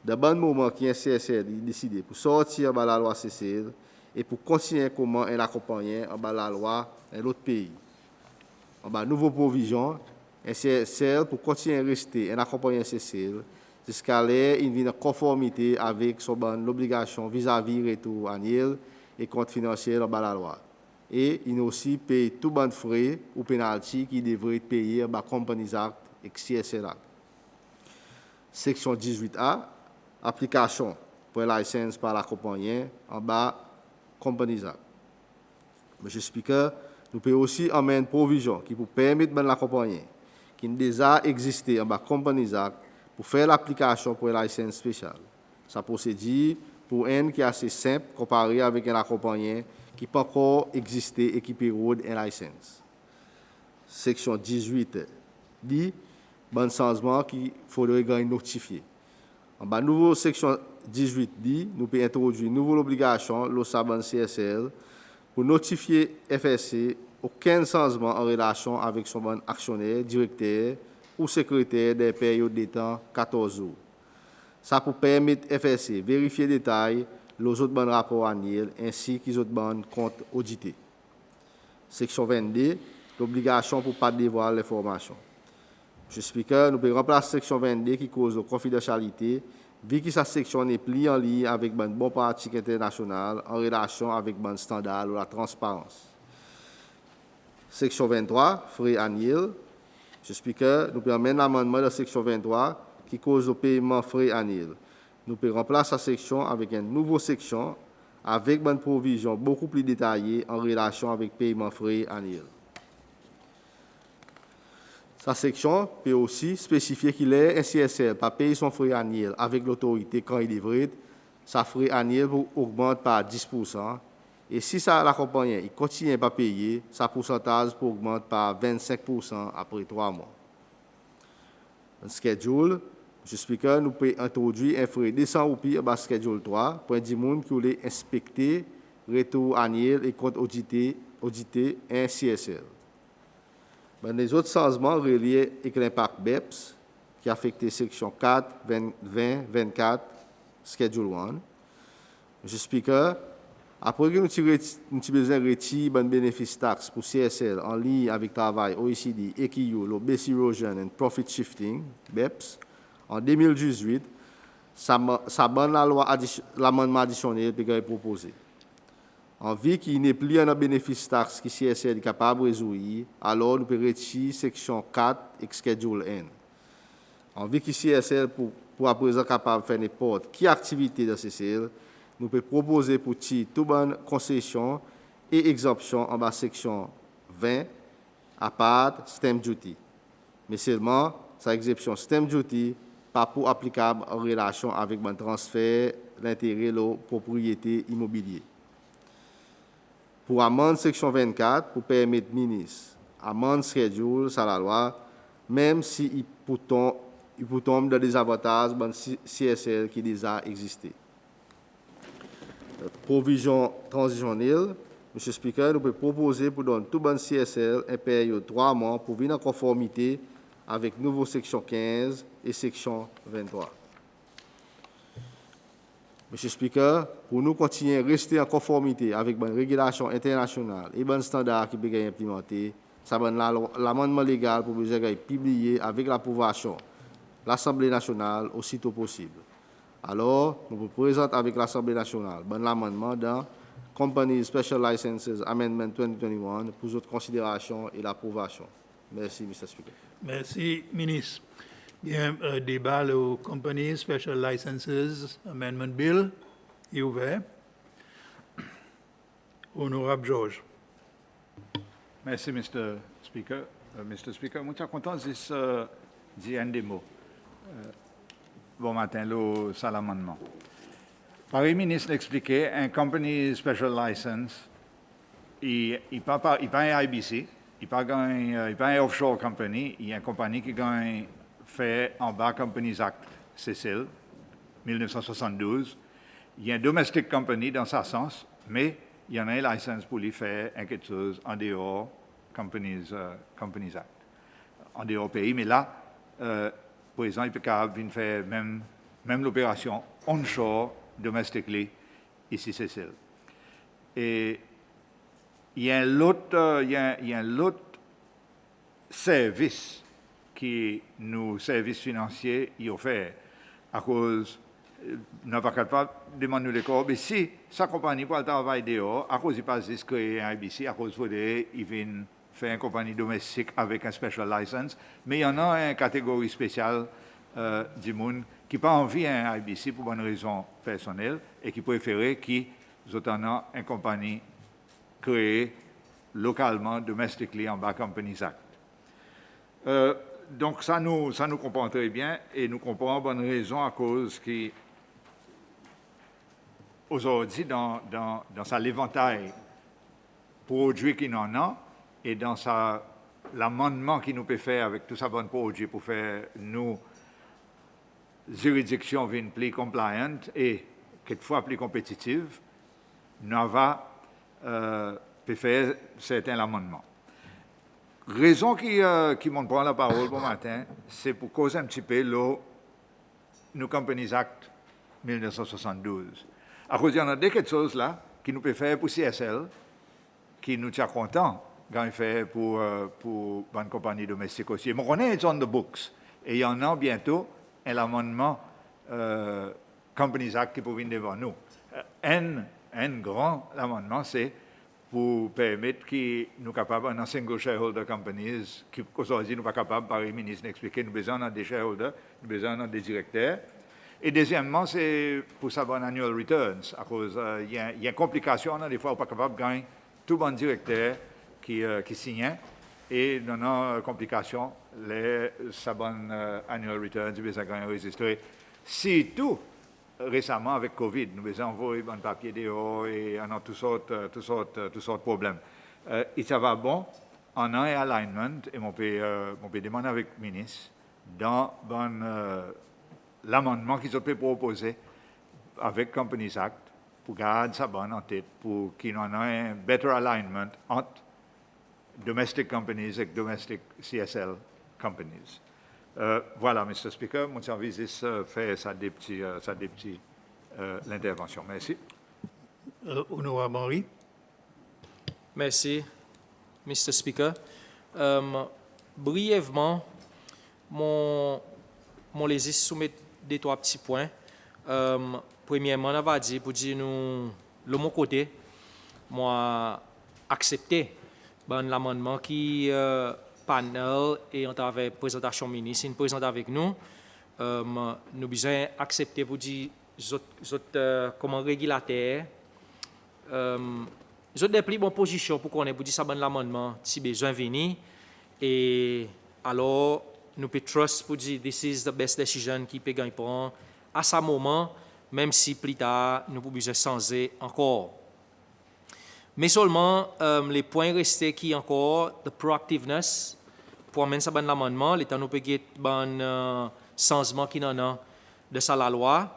de bon moment qui est CSL décidé pour sortir de la loi CSL et pour continuer comment un accompagnant en bas la loi dans l'autre pays. En bas nouvelle provision, un CSL pour continuer à rester un accompagnant CSL jusqu'à l'air il vient en conformité avec son l'obligation vis-à-vis retour annuel et compte financier en bas la loi. Et il aussi paye tout bon frais ou pénalty qui devrait être payé par Companies Act et CSL Act. Section 18A, application pour la licence par l'accompagnant en bas Companies Act. Monsieur le Speaker, nous pouvons aussi amener une provision qui peut permettre de l'accompagner qui déjà existé en bas Companies Act pour faire l'application pour la licence spéciale. Sa procédure pour un qui est assez simple comparé avec un accompagnant qui peut encore exister et qui peut avoir une licence. Section 18 dit bon changement qu'il faudrait notifier. En bas nouveau section 18 dit nous pouvons introduire une nouvelle obligation l'OSABAN CSL pour notifier FSC aucun changement en relation avec son bon actionnaire, directeur ou secrétaire des périodes de temps 14 jours. Ça pour permettre FSC vérifier les détails les autres bons rapports annuels ainsi que les autres bons comptes audités. Section 22, l'obligation pour ne pas dévoiler l'information. Monsieur le Speaker, nous pouvons remplacer section 22 qui cause de confidentialité, vu que cette section n'est plus en ligne avec une bonne pratique internationale en relation avec un standard de la transparence. Section 23, frais annuels. Monsieur le Speaker, nous pouvons amener l'amendement de la section 23 qui cause le paiement frais annuels. Nous pouvons remplacer cette section avec une nouvelle section avec une provision beaucoup plus détaillée en relation avec le paiement frais annuels. Cette section peut aussi spécifier qu'il est un CSL pas payer son frais annuel avec l'autorité quand il devrait, sa frais annuel augmente par 10%. Et si ça l'accompagne, il continue à pas payer, sa pourcentage augmente par 25% après 3 mois. Un schedule, Monsieur le Speaker, nous pouvons introduire un frais de 200 roupies à schedule 3 pour des gens qui voulaient inspecter retour annuel et compte audité un CSL. Les autres changements reliés avec l'impact BEPS qui affectent section 4, 20, 24, schedule 1. Monsieur le Speaker, après que nous avons besoin de retirer les bénéfices taxes pour CSL en ligne avec le travail OECD, EQU, le Base Erosion and Profit Shifting, BEPS, en 2018, l'amendement additionnel peut être proposé. En vue qu'il n'y ait plus un bénéfice taxe qui CSL est capable de résoudre, alors nous pouvons retirer section 4 et schedule N. En vue que CSL pour à présent capable de faire n'importe quelle activité de CSL, nous pouvons proposer pour toute bonne concession et exemption en bas section 20, à part stamp duty. Mais seulement sa exception stamp duty pas pour applicable en relation avec un transfert d'intérêt de propriété immobilière. Pour amende section 24, pour permettre ministre, amende schedule, ça la loi, même si il peut tomber dans des avantages dans CSL qui déjà existé. Provision transitionnelle, M. le Speaker, nous pouvons proposer pour donner tout bon CSL une période de 3 mois pour venir en conformité avec nouveau section 15 et section 23. Monsieur le Speaker, pour nous continuer à rester en conformité avec les régulations internationales et les standards qui peuvent être implémentés, l'amendement légal pour besoin être publié avec l'approbation de l'Assemblée nationale aussitôt possible. Alors, nous vous présentons avec l'Assemblée nationale l'amendement dans Company Special Licenses Amendment 2021 pour votre considération et l'approbation. Merci, Mr. Speaker. Merci, ministre. Il y a un débat, le Company Special Licenses Amendment Bill est ouvert. Honorable George. Merci, Mr. Speaker. Mr. Speaker, je suis content de dire un des mots. Bon matin, ça l'amendement. Par le ministre expliqué, un company special license, il n'est pas un IBC, il n'est pas un offshore company, il y a une compagnie qui gagne fait en bas Companies Act CCL 1972. Il y a une domestic company dans ce sens, mais il y en a une licence pour lui faire quelque chose en dehors Companies Act, en dehors pays. Mais là, par exemple, il peut capable faire même l'opération onshore domestically ici CCL. Et il y a un autre service qui nous services financiers y offert à cause n'a pas capable de demander les corps mais si sa compagnie pour le travail dehors à cause il pas juste créer un IBC à cause il vient faire une compagnie domestique avec un special license mais il y en a une catégorie spéciale du monde qui n'a pas envie d'un IBC pour une raison personnelle et qui préférait qu'ils ont une compagnie créée localement, domestically, en bas Companies Act. Donc ça nous comprend très bien et nous comprenons bonne raison à cause qui aujourd'hui dans sa l'éventail produits qu'il en a et dans l'amendement qu'il nous peut faire avec tout ça bon produit pour faire nous juridiction viennent plus compliant et quelquefois plus compétitive, nous va peut faire certains amendements. Raison qui m'en prend la parole bon matin, c'est pour causer un petit peu le Companies Act 1972. À cause il y en a quelque chose là qui nous peut faire pour CSL, qui nous tient content quand il fait pour une compagnie domestique aussi. Mais on est on the books et il y en a bientôt un amendement Companies Act qui peut venir devant nous. Un grand amendement, c'est pour permettre que nous capables, en single shareholder companies, qui aujourd'hui nous pas capables, par le ministre d'expliquer, nous besoin des shareholders, nous besoin des directeurs. Et deuxièmement, c'est pour savoir annual returns, à cause il y a une complication, des fois on n'est pas capable de gagner tout bon directeur qui signe, et dans nos complications, les sabon annual returns, ils besoin de enregistrer. Si tout récemment avec Covid, nous avons envoyé un papier dehors et on a toutes sortes de problèmes. Et ça va bon, on a un alignment et on peut demander avec le ministre dans l'amendement qu'ils ont proposé avec Companies Act pour garder ça bon en tête, pour qu'il y ait un better alignment entre domestic companies et domestic CSL companies. Voilà, Mr. Speaker, mon service fait sa l'intervention. Merci. Honorable Henry. Merci, Mr. Speaker. Brièvement, mon les soumettre des trois petits points. Premièrement, on va dire pour dire nous, de mon côté, moi accepter l'amendement qui panel et on avait présentation ministre, une présente avec nous. Nous besoin accepter pour dire comment régulateur je déplie bonne position pour qu'on ait pour dire ça bon l'amendement si besoin venir et alors nous pouvons trust pour dire this is the best decision qui peut gagner prendre à ce moment, même si plus tard nous pouvons besoin changer encore. Mais seulement les points restés qui encore the proactiveness pour amener ça dans l'amendement, l'état nous peut get bon changement qui n'en a de ça la loi.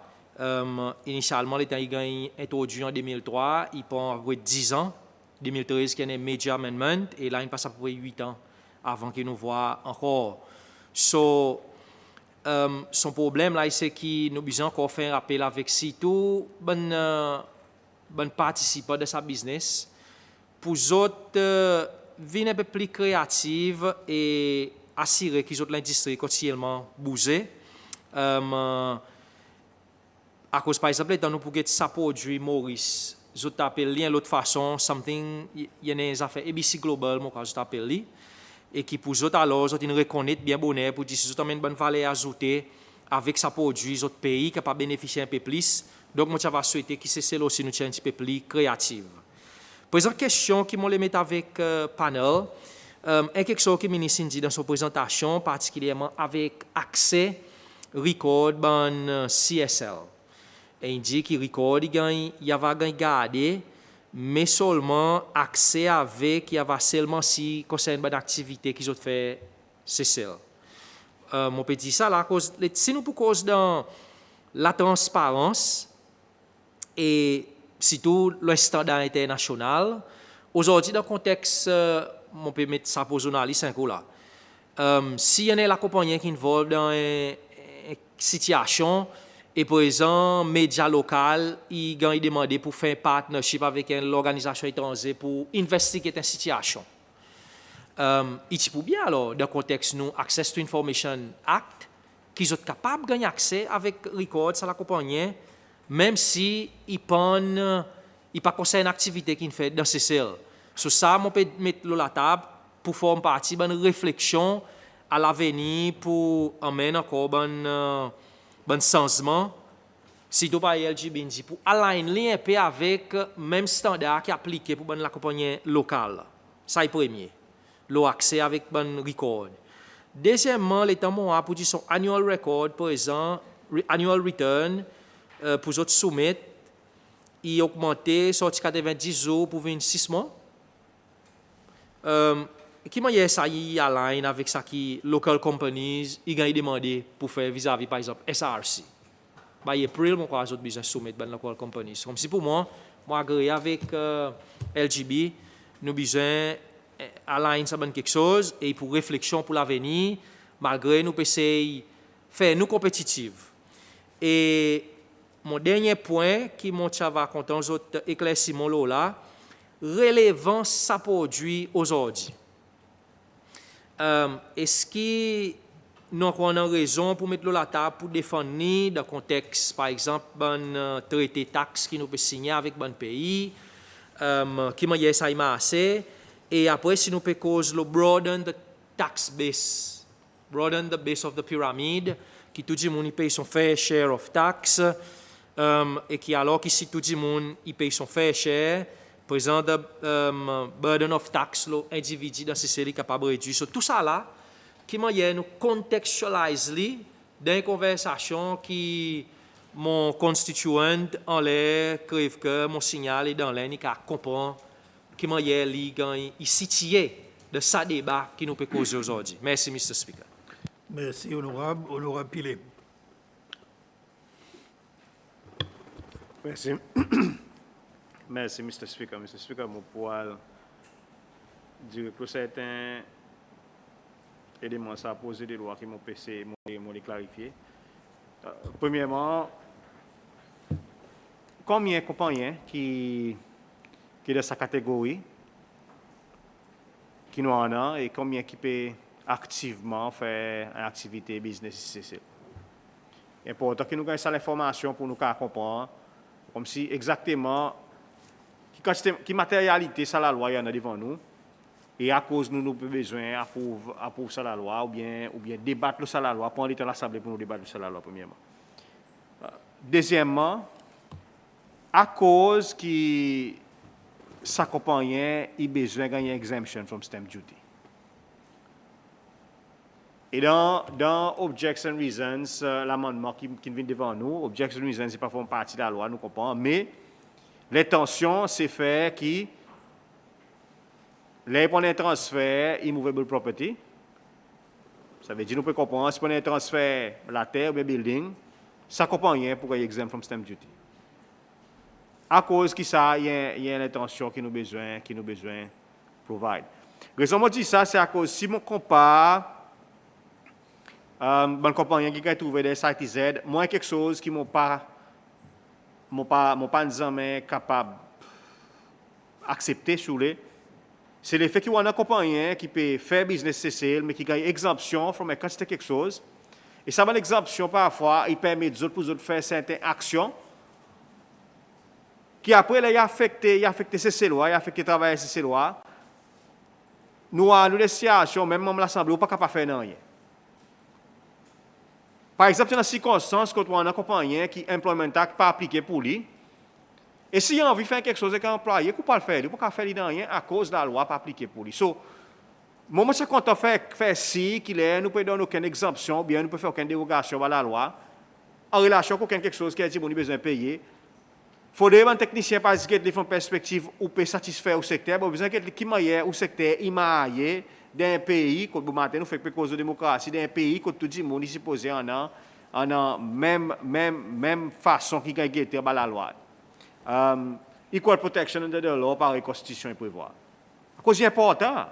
Initialement l'état il gagne introduit en 2003, il prend 10 ans. 2013 qui est un major amendment et là il passe à peu près 8 ans avant qu'il nous voit encore. So, son problème là, c'est qu'il nous besoin encore faire un rappel avec si tout bon participant de sa business pour autres venir un peu plus créatifs et assurer qu'ils ont l'industrie continuellement bouger. À cause par exemple, dans nous pour get ça produit Maurice, je t'appelle l'un l'autre façon something il y a des affaires ABC Global moi quand je t'appelle lui et qui pour autres alors ils reconnaître bien bonheur pour dire si vous avez une bonne valeur ajoutée avec sa produit les autres pays capable bénéficier un peu plus donc moi ça va souhaiter que c'est celle aussi nous tient un petit peu plus créative. Présente question qui m'ont les mettre avec panel quelque chose que ministre dit dans son présentation particulièrement avec accès record ban CSL et il dit qu'il record il y va garder mais seulement accès avec il y va seulement si concerne une activité qu'ils ont fait c'est ça. Mon petit ça là cause si nous pour cause dans la transparence et surtout le standard international aujourd'hui dans le contexte on peut mettre ça pour journaliste un coup là si y en a la compagnie qui involve dans une situation et par exemple médias locaux ils ont demandé pour faire un partnership avec une organisation étrangère pour investiguer une situation. Il faut bien alors dans le contexte nous Access to Information Act qu'ils sont capables de gagner accès avec records à la compagnie même si ils ne pas concerne une activité qu'ils fait dans ces cells. Sur ça on peut mettre la table pour former partie d'une réflexion à l'avenir pour amener encore bon changement si tu pas LGBTI pour aligner un peu avec même standard qui est appliqué pour la compagnie locale. Ça est premier. L'accès avec bon record. Deuxièmement, l'État a pour dire son annual record par exemple, annual return pour autres soumettre, il augmenté sorti 90 jours pour 26 mois. Qui m'a ça y align avec ça qui local companies ils ont demandé pour faire vis-à-vis par exemple SRC. By April mon quoi autres business soumettre ban local companies. Comme si pour moi agree avec LGB nous besoin align ça ban quelque chose et pour réflexion pour l'avenir malgré nous essayer faire nous compétitifs. Et mon dernier point qui mon va content aux autres éclaircissement là relevant ça produit aujourd'hui. Est-ce que nous avons raison pour mettre la table pour défendre dans le contexte, par exemple, un traité taxe qui nous peut signer avec un pays, qui m'a ça assez, et après, si nous peut cause le broaden the tax base, broaden the base of the pyramid, qui tout le monde paye son fair share of tax, et qui alors que si tout le monde paye son fair share, présent de burden of tax l'individu dans ces séries capable de réduire. So, tout ça là, qui m'a nous contextualiser dans une conversation qui mon constituant en l'air, crève que mon signal est dans l'air, qui comprend qui m'a il situé de ça débat qui nous peut causer aujourd'hui. Merci, Mr. Speaker. Merci, honorable Pilé. Merci. Merci, Mr. Speaker. Mr. Speaker, je pourrais dire que certains éléments à poser des lois qui m'ont passé, m'ont clarifié. Premièrement, combien de compagnies qui est de sa catégorie, qui nous en a, et combien qui peut activement faire une activité business ici. C'est important que nous ayons cette information pour nous comprendre, comme si exactement qui matérialité ça la loi y en a devant nous et à cause nous avons besoin approuver ça la loi ou bien débattre ça la loi pour aller à l'Assemblée pour nous débattre ça la loi premièrement. Deuxièmement, à cause qui sa compagnie il besoin de gagner exemption from stamp duty. Et dans Objects and Reasons, l'amendement qui vient devant nous, Objects and Reasons, c'est pas font partie de la loi, nous comprenons, mais l'intention, c'est faire qui, les pour un transfert immovable property, ça veut dire nous pouvons comprendre, si on a un transfert la terre ou bien building, ça ne comprend rien pour être exempt from stamp duty. À cause que ça, il y a l'intention qui nous besoin provide. La raison pour dire ça, c'est à cause si on compare bonne compagnie qui a trouvé des sites Z, moi quelque chose qui m'ont pas jamais capable d'accepter sur les, c'est le fait qu'il y a une compagnie qui peut faire business CCL, mais qui gagne exemption from quand c'était quelque chose. Et ça, une exemption parfois, il permet aux autres de faire certaines actions qui après, il a affecté ces lois, il a affecté le travail de ces lois. Nous avons des situations, même l'Assemblée, on n'est pas capable de faire rien. Par exemple, dans une circonstance, quand on a un compagnie qui employment tax pas appliqué pour lui, et s'il a envie de faire quelque chose avec un employé, il ne peut pas le faire, il ne peut pas faire rien à cause de la loi pas appliquée pour lui. So, moment quand on fait ci, qu'il est, nous ne pouvons donner aucune exemption, bien nous ne pouvons faire aucune dérogation à la loi, en relation avec quelque chose qui a dit qu'on a besoin de payer. Il faudrait un technicien par exemple de perspective où peut satisfaire au secteur, il besoin quelqu'un qui maille au secteur immaillé d'un pays quand vous matin nous fait cause de démocratie d'un pays quand tout le monde est supposé en même façon qui gagne par la loi. Equal protection under the law par la Constitution et prévoir. À cause c'est important.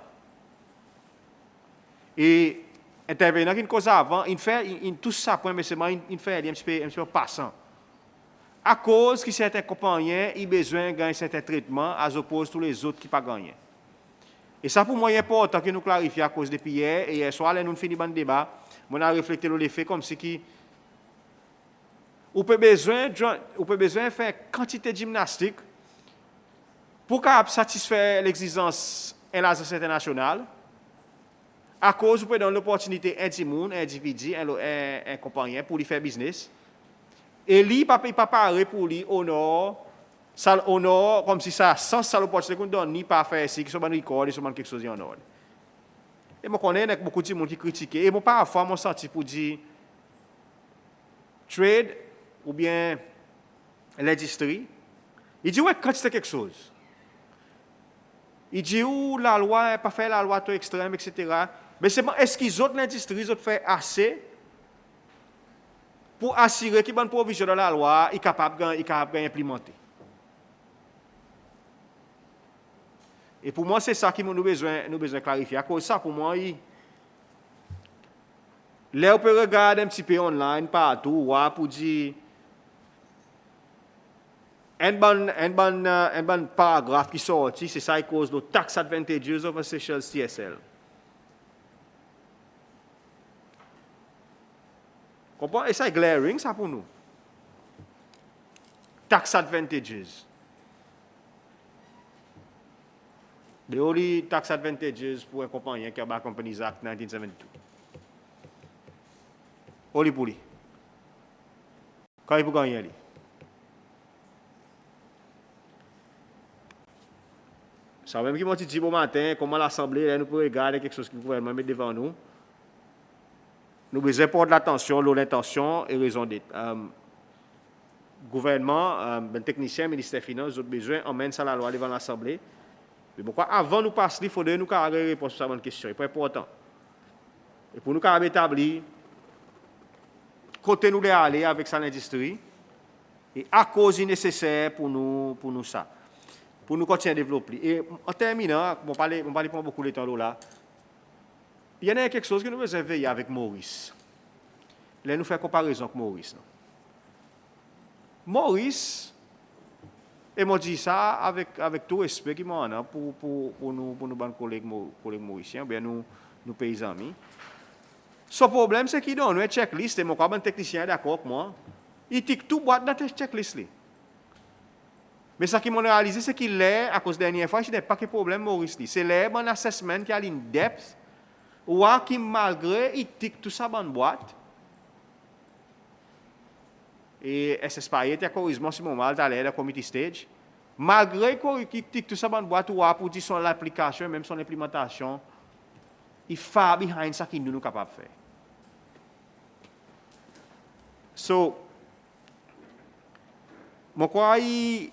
Et intervenant une cause avant, il fait tout ça point mais c'est il fait un petit peu passant. À cause que certains compagnons ont besoin de gagner certains traitements, à opposé tous les autres qui n'ont pas gagné. Et ça, pour moi, est important que nous clarifions à cause de hier. Et hier soir, nous finissons le débat. On a réfléchi sur l'effet comme si qui. On peut besoin de faire quantité de gymnastique pour satisfaire l'exigence de l'agence internationale. À cause, vous pouvez donner l'opportunité à un individu, un compagnon pour lui faire business. Et lui, il ne peut pas pour lui honor, comme si ça, sans l'opportunité qu'on donne, ni pas faire ici, qui sont record, qui sont quelque chose en ordre. Et moi, je connais beaucoup de gens qui critiquent. Et moi, parfois, je senti pour dire, trade, ou bien l'industrie, il dit, ouais, quand c'est quelque chose. Il dit, la loi, pas faire la loi trop extrême, etc. Mais c'est est-ce qu'ils ont l'industrie, ils ont fait assez pour assurer qu'il y a une provision dans la loi, il est capable d'implémenter. Et pour moi, c'est ça qui nous besoin clarifier. À cause de ça, pour moi, là, on peut regarder un petit peu online, partout, pour dire, un bon paragraphe qui sorti, c'est ça qui cause le tax advantages of a Seychelles TSL. Et ça est glaring, ça pour nous. Tax advantages. The only tax advantages pour un compagnie qui a la Companies Act 1972. Only pour lui. Quand il peut gagner. Ça même qui m'a dit bon matin, comment l'Assemblée, nous pouvons regarder quelque chose que le gouvernement met devant nous. Nous besoin porter l'attention, l'intention et raison d'être. Gouvernement, technicien, ministère des Finances, nous avons besoin d'emmener ça à la loi devant l'Assemblée. Mais pourquoi avant nous passer, il faudrait nous carrer réponse à cette question. C'est important. Et pour nous carrer établir, côté nous aller avec ça l'industrie, et à cause nécessaire pour nous ça. Pour nous continuer à développer. Et en terminant, on ne parle pas beaucoup de temps là. Il y a quelque chose que nous devons veiller avec Maurice. Là, nous faisons comparaison avec Maurice. Maurice, et moi dis ça avec tout respect qu'il m'a pour nos collègues mauriciens, bien nous pays amis. Son problème, c'est qu'il donne une checklist, et mon technicien est d'accord avec moi, il tique tout boîte dans cette checklist. Mais ce qui m'a réalisé, c'est qu'il est, à cause de la dernière fois, il n'y a pas de problème, Maurice. C'est un assessment qui a une depth, ou qui malgré, il tique tout ça dans une boîte. Et SSPA était corrigement si mon mal à l'air committee stage. Malgré qu'il tique tout ça dans une boîte, ou pour dire son l'application, même son implémentation, il fait behind ça qu'il nous est capable de faire. So, je crois qu'il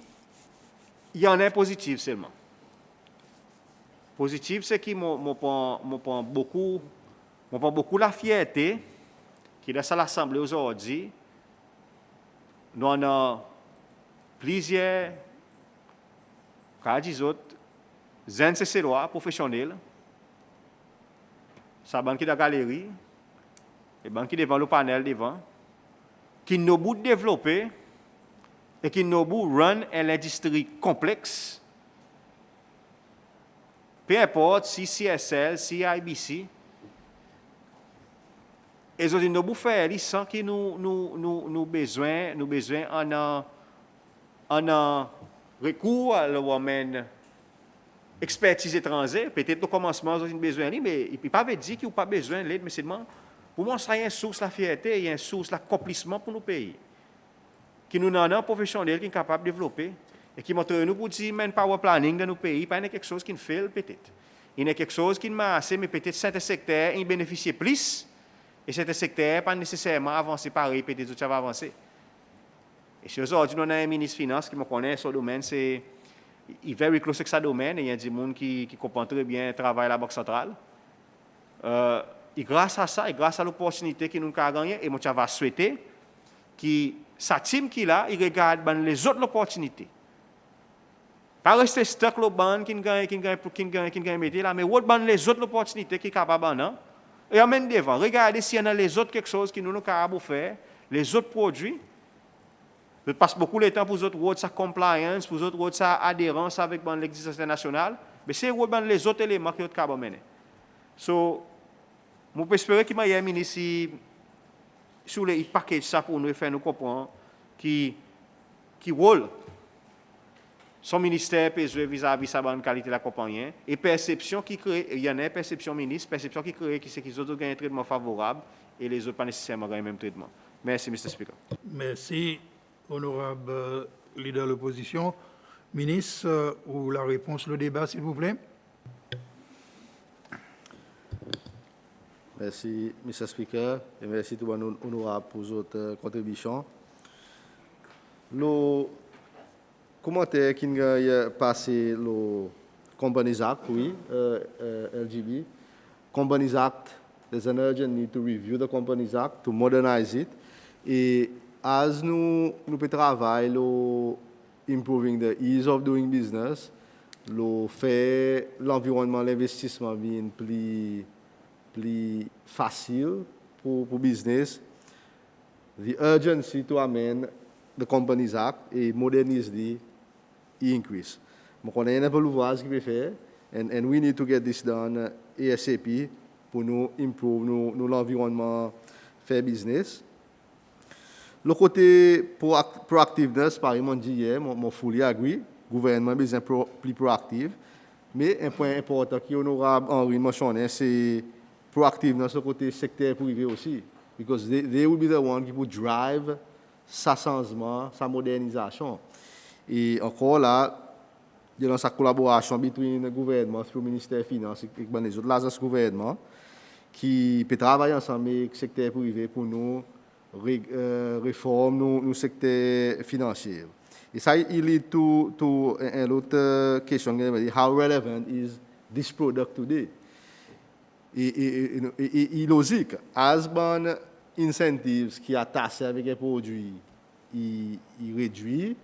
y en a positif seulement. Positif, c'est qu'il me prend beaucoup la fierté qui est dans l'Assemblée aujourd'hui. Nous avons plusieurs, cas d'autres, enseignants professionnels, ça banque de la galerie, et banque devant le panel devant, qui nous bout développer et qui nous bout run une industrie complexe. Peu importe si CSL, si IBC, et aujourd'hui nous faire sans que nous besoin en recours à la expertise étrangère. Peut-être au commencement nous avons besoin mais il ne peut pas dire qu'il n'y a pas besoin de l'aide, mais seulement pour moi ça y a une source la fierté, il y a une source l'accomplissement pour nos pays. Qui nous avons un professionnel qui est capable de développer et qui montre nous pour dire manpower planning dans nos pays, pas quelque chose qui ne fait peut-être. Il y a quelque chose qui ne m'a assez, mais peut-être certains secteurs y bénéficient plus. Et certains secteurs pas nécessairement avancer pareil, peut-être que ça va avancer. Et si aujourd'hui, nous avons un ministre des Finances qui me connaît sur le domaine, il est very close avec ce domaine, et il y a des gens qui comprennent très bien le travail de la Banque centrale. Et grâce à ça, et grâce à l'opportunité que nous avons gagnée, et moi, je vais souhaiter que sa team qui est là, il regarde les autres opportunités. Pas rester stock le ban qui gagne mettre là, mais les autres opportunités qui sont capables de et amène devant. Regardez s'il y en a les autres quelque chose qui nous capables de faire, les autres produits. Je passe beaucoup de temps pour les autres roads sa compliance, pour les autres roads sa adhérence avec l'existence internationale, mais c'est les autres éléments qui sont capables de mener. So, je peux espérer qu'il y ait un ministre sur les paquets ça pour nous faire nous comprendre qui rôle son ministère peut jouer vis-à-vis de sa bonne qualité de la compagnie et perception qui crée, il y en a perception ministre, perception qui crée qui c'est qu'ils autres gagnent un traitement favorable et les autres pas nécessairement gagnent le même traitement. Merci, Mr. Speaker. Merci, honorable leader de l'opposition. Ministre, ou la réponse, le débat, s'il vous plaît. Merci, Mr. Speaker, et merci tout le monde honorable pour votre contribution. Le commentaire qui a passé le Companies Act, oui, LGB. Companies Act, there's an urgent need to review the Companies Act, to modernize it. Et as nous travaillons improving the ease of doing business, le fait l'environnement, l'investissement bien plus facile pour business, the urgency to amend the Companies Act et moderniser it increase. Je connais un peu l'ouvrage qui peut faire, and we need to get this done ASAP pour nous improve l'environnement faire business. Le côté proactiveness, par exemple, dit hier, je fully agree, le gouvernement a besoin plus proactif, mais un point important qui est honorable Henri mentionné, c'est proactiveness le côté secteur privé aussi, because they will be the one qui will drive sa changement, sa modernisation. Et encore là, il y a sa collaboration entre le gouvernement, le ministère des Finances et les autres agences gouvernement qui peut travailler ensemble avec le secteur privé pour nous réformer nos secteurs financiers. Et ça, il est tout une autre question, how relevant is this product today? Et logique, as bon incentives qui attachent avec un produit, il réduit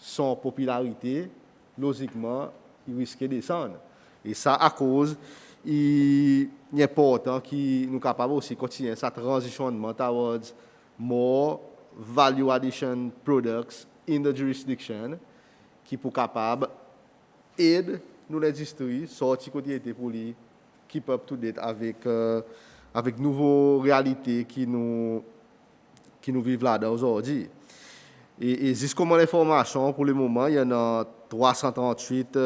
son popularité, logiquement, il risque de descendre. Et ça, à cause, il est important que nous capables aussi continuer sa transitionnement towards more value addition products in the jurisdiction, qui pour capable aider nous l'industrie sortir côté pour lui keep up to date avec nouvelles réalités qui nous vivent là aujourd'hui. Et jusqu'à l'information, pour le moment, il y en a 338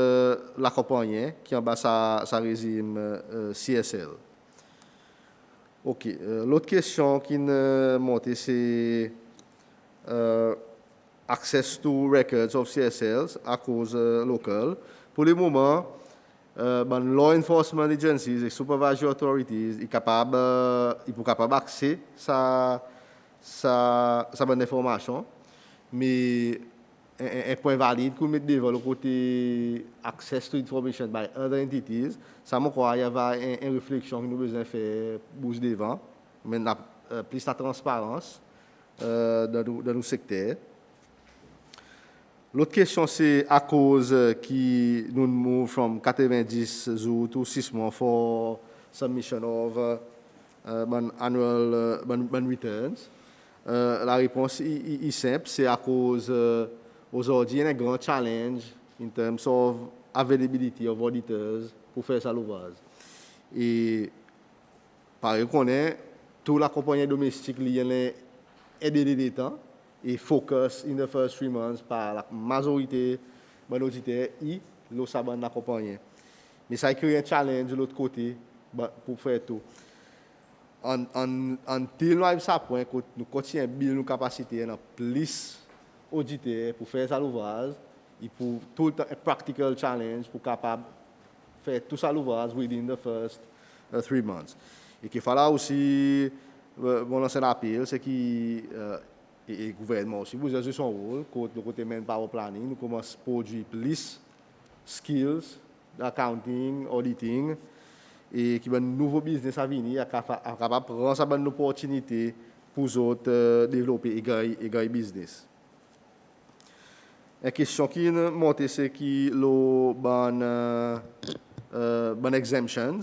l'accompagnant qui en bas sa régime CSL. OK. L'autre question qui nous monte, c'est access to records of CSLs à cause locale. Pour le moment, law enforcement agencies et supervisory authorities sont capables d'accéder ça bonne information, mais un point valide qu'on met devant le côté access to information by other entities, ça me croit il y avait une réflexion que nous besoin faire bouger devant, maintenant plus la transparence dans nos secteurs. L'autre question, c'est à cause qui nous move from 90 jours to 6 mois for submission of annual returns. La réponse est simple, c'est à cause aujourd'hui il y a un grand challenge in terms of availability of auditors pour faire ça l'ouvrage. Et par exemple, on est toute la compagnie domestique liée à des temps et focus in the first 3 months par la majorité des auditeurs et le saban d'accompagner. Mais ça crée un challenge de l'autre côté pour faire tout. Until nous arrivons à ce point, nous continuons à build nos capacités, nous plus auditeurs pour faire ça l'ouvrage et pour tout le temps un practical challenge pour capable faire tout ça l'ouvrage within the first 3 months. Et qu'il fallait aussi mon ancien appel, c'est que et le gouvernement aussi, vous avez son rôle, le côté manpower planning, nous commençons à produire plus skills d'accounting, auditing, et qui va un nouveau business à venir, capable de prendre ça une opportunité pour les autres développer et gagner business. La question qui est montée, c'est que les bonnes exemptions,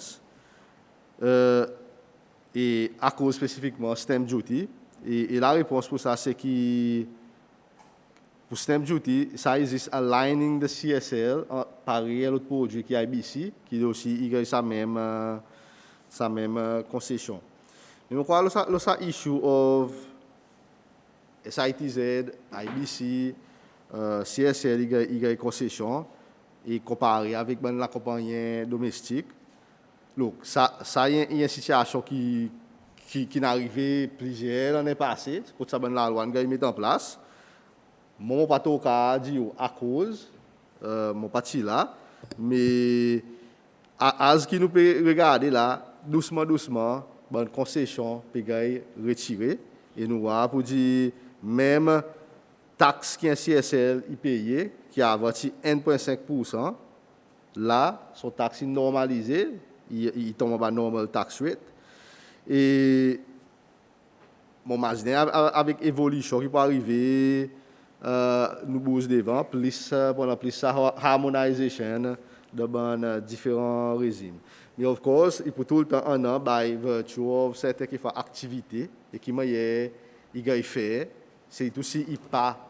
et à cause spécifiquement stamp duty. Et la réponse pour ça, c'est que pour stamp duty, ça existe aligning the CSL par l'autre produit qui est IBC, qui aussi a sa même concession. Mais je crois que le issue of SITZ, IBC, CSL, il y a une concession, et comparé avec la compagnie domestique. Donc, ça y a une situation qui est arrivée plusieurs années passées, pour ça la loi qui mis en place. Moi, je ne peux pas dire à cause, mon parti là, mais à ce que nous pouvons regarder là, doucement, une concession peut être retirée. Et nous voyons pour dire, même taxe qui est CSL est payée, qui a avanti 1,5%, là, son taxe est normalisée, il tombe en normal tax rate. Et mon imagine avec l'évolution qui peut arriver, nous bouge devant, plus harmonisation de différents régimes. Mais of course, il peut tout le temps un an, by virtue of certaines qui font activité et qui il fait, c'est aussi il pas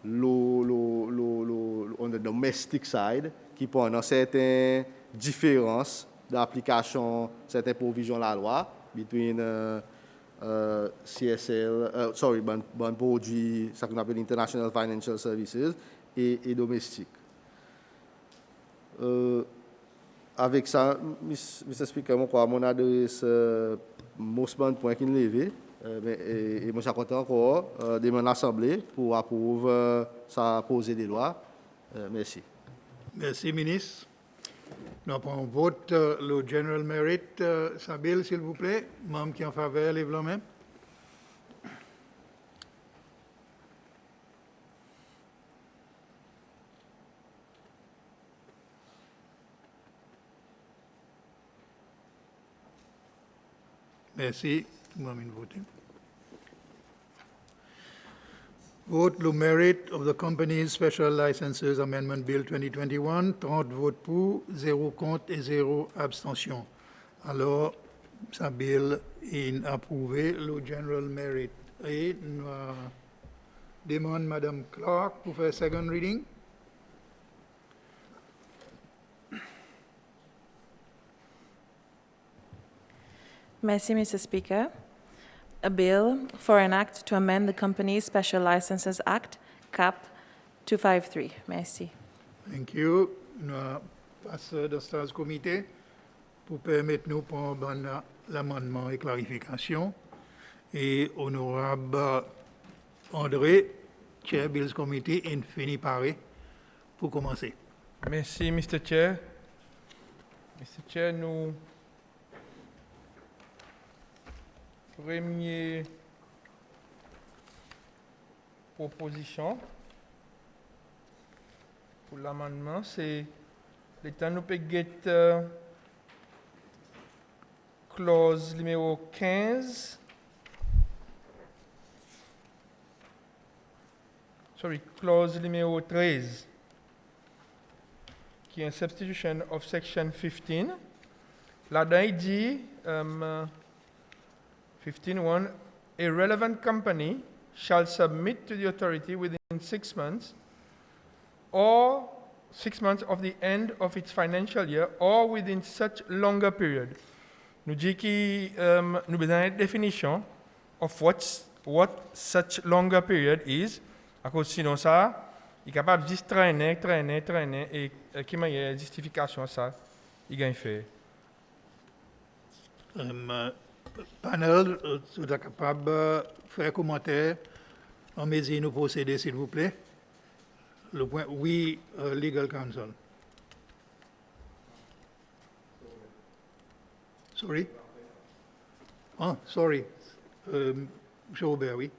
on the domestic side qui peut avoir certaines différences d'application, certaines provisions de la loi between CSL, bon produit, ça qu'on appelle International Financial Services et domestique. Avec ça, Mr. Speaker, mon adresse, most bon point qui est levé, et moi, je suis content encore de mon assemblée pour approuver ça poser des lois. Merci. Merci, ministre. Nous prenons vote le General Merit. Sabil, s'il vous plaît. Membre qui en faveur, lève la main. Merci. Tout le monde a voté. Vote le Merit of the Company's Special Licenses Amendment Bill 2021, 30 votes pour, 0 contre et 0 abstention. Alors, ce bill est approuvé, le General Merit. Et nous demandons Mme Clark pour faire second reading. Merci, Mr. Speaker. A bill for an act to amend the Company's Special Licenses Act, CAP 253. Merci. Thank you. Nous passons dans ce comité pour permettre nous de prendre l'amendement et clarification. Et honorable André, Chair Bills Committee, infini paré pour commencer. Merci, Mr. Chair. Mr. Chair, nous premier proposition pour l'amendement, c'est le temps nous peut get clause numéro 15. Sorry, clause numéro 13, qui est une substitution of section 15. Là-dedans, il dit, 15.1, a relevant company shall submit to the authority within 6 months or 6 months of the end of its financial year or within such longer period. Nous dit que nous besoin une définition of what such longer period is, à cause sinon ça, il est capable de juste traîner, et qui m'a une justification ça, il gagne fait. Panel, vous êtes capable de faire un commentaire en mesure de procéder, s'il vous plaît. Le point, oui, legal counsel. Sorry? Ah, sorry. Monsieur Robert, oui.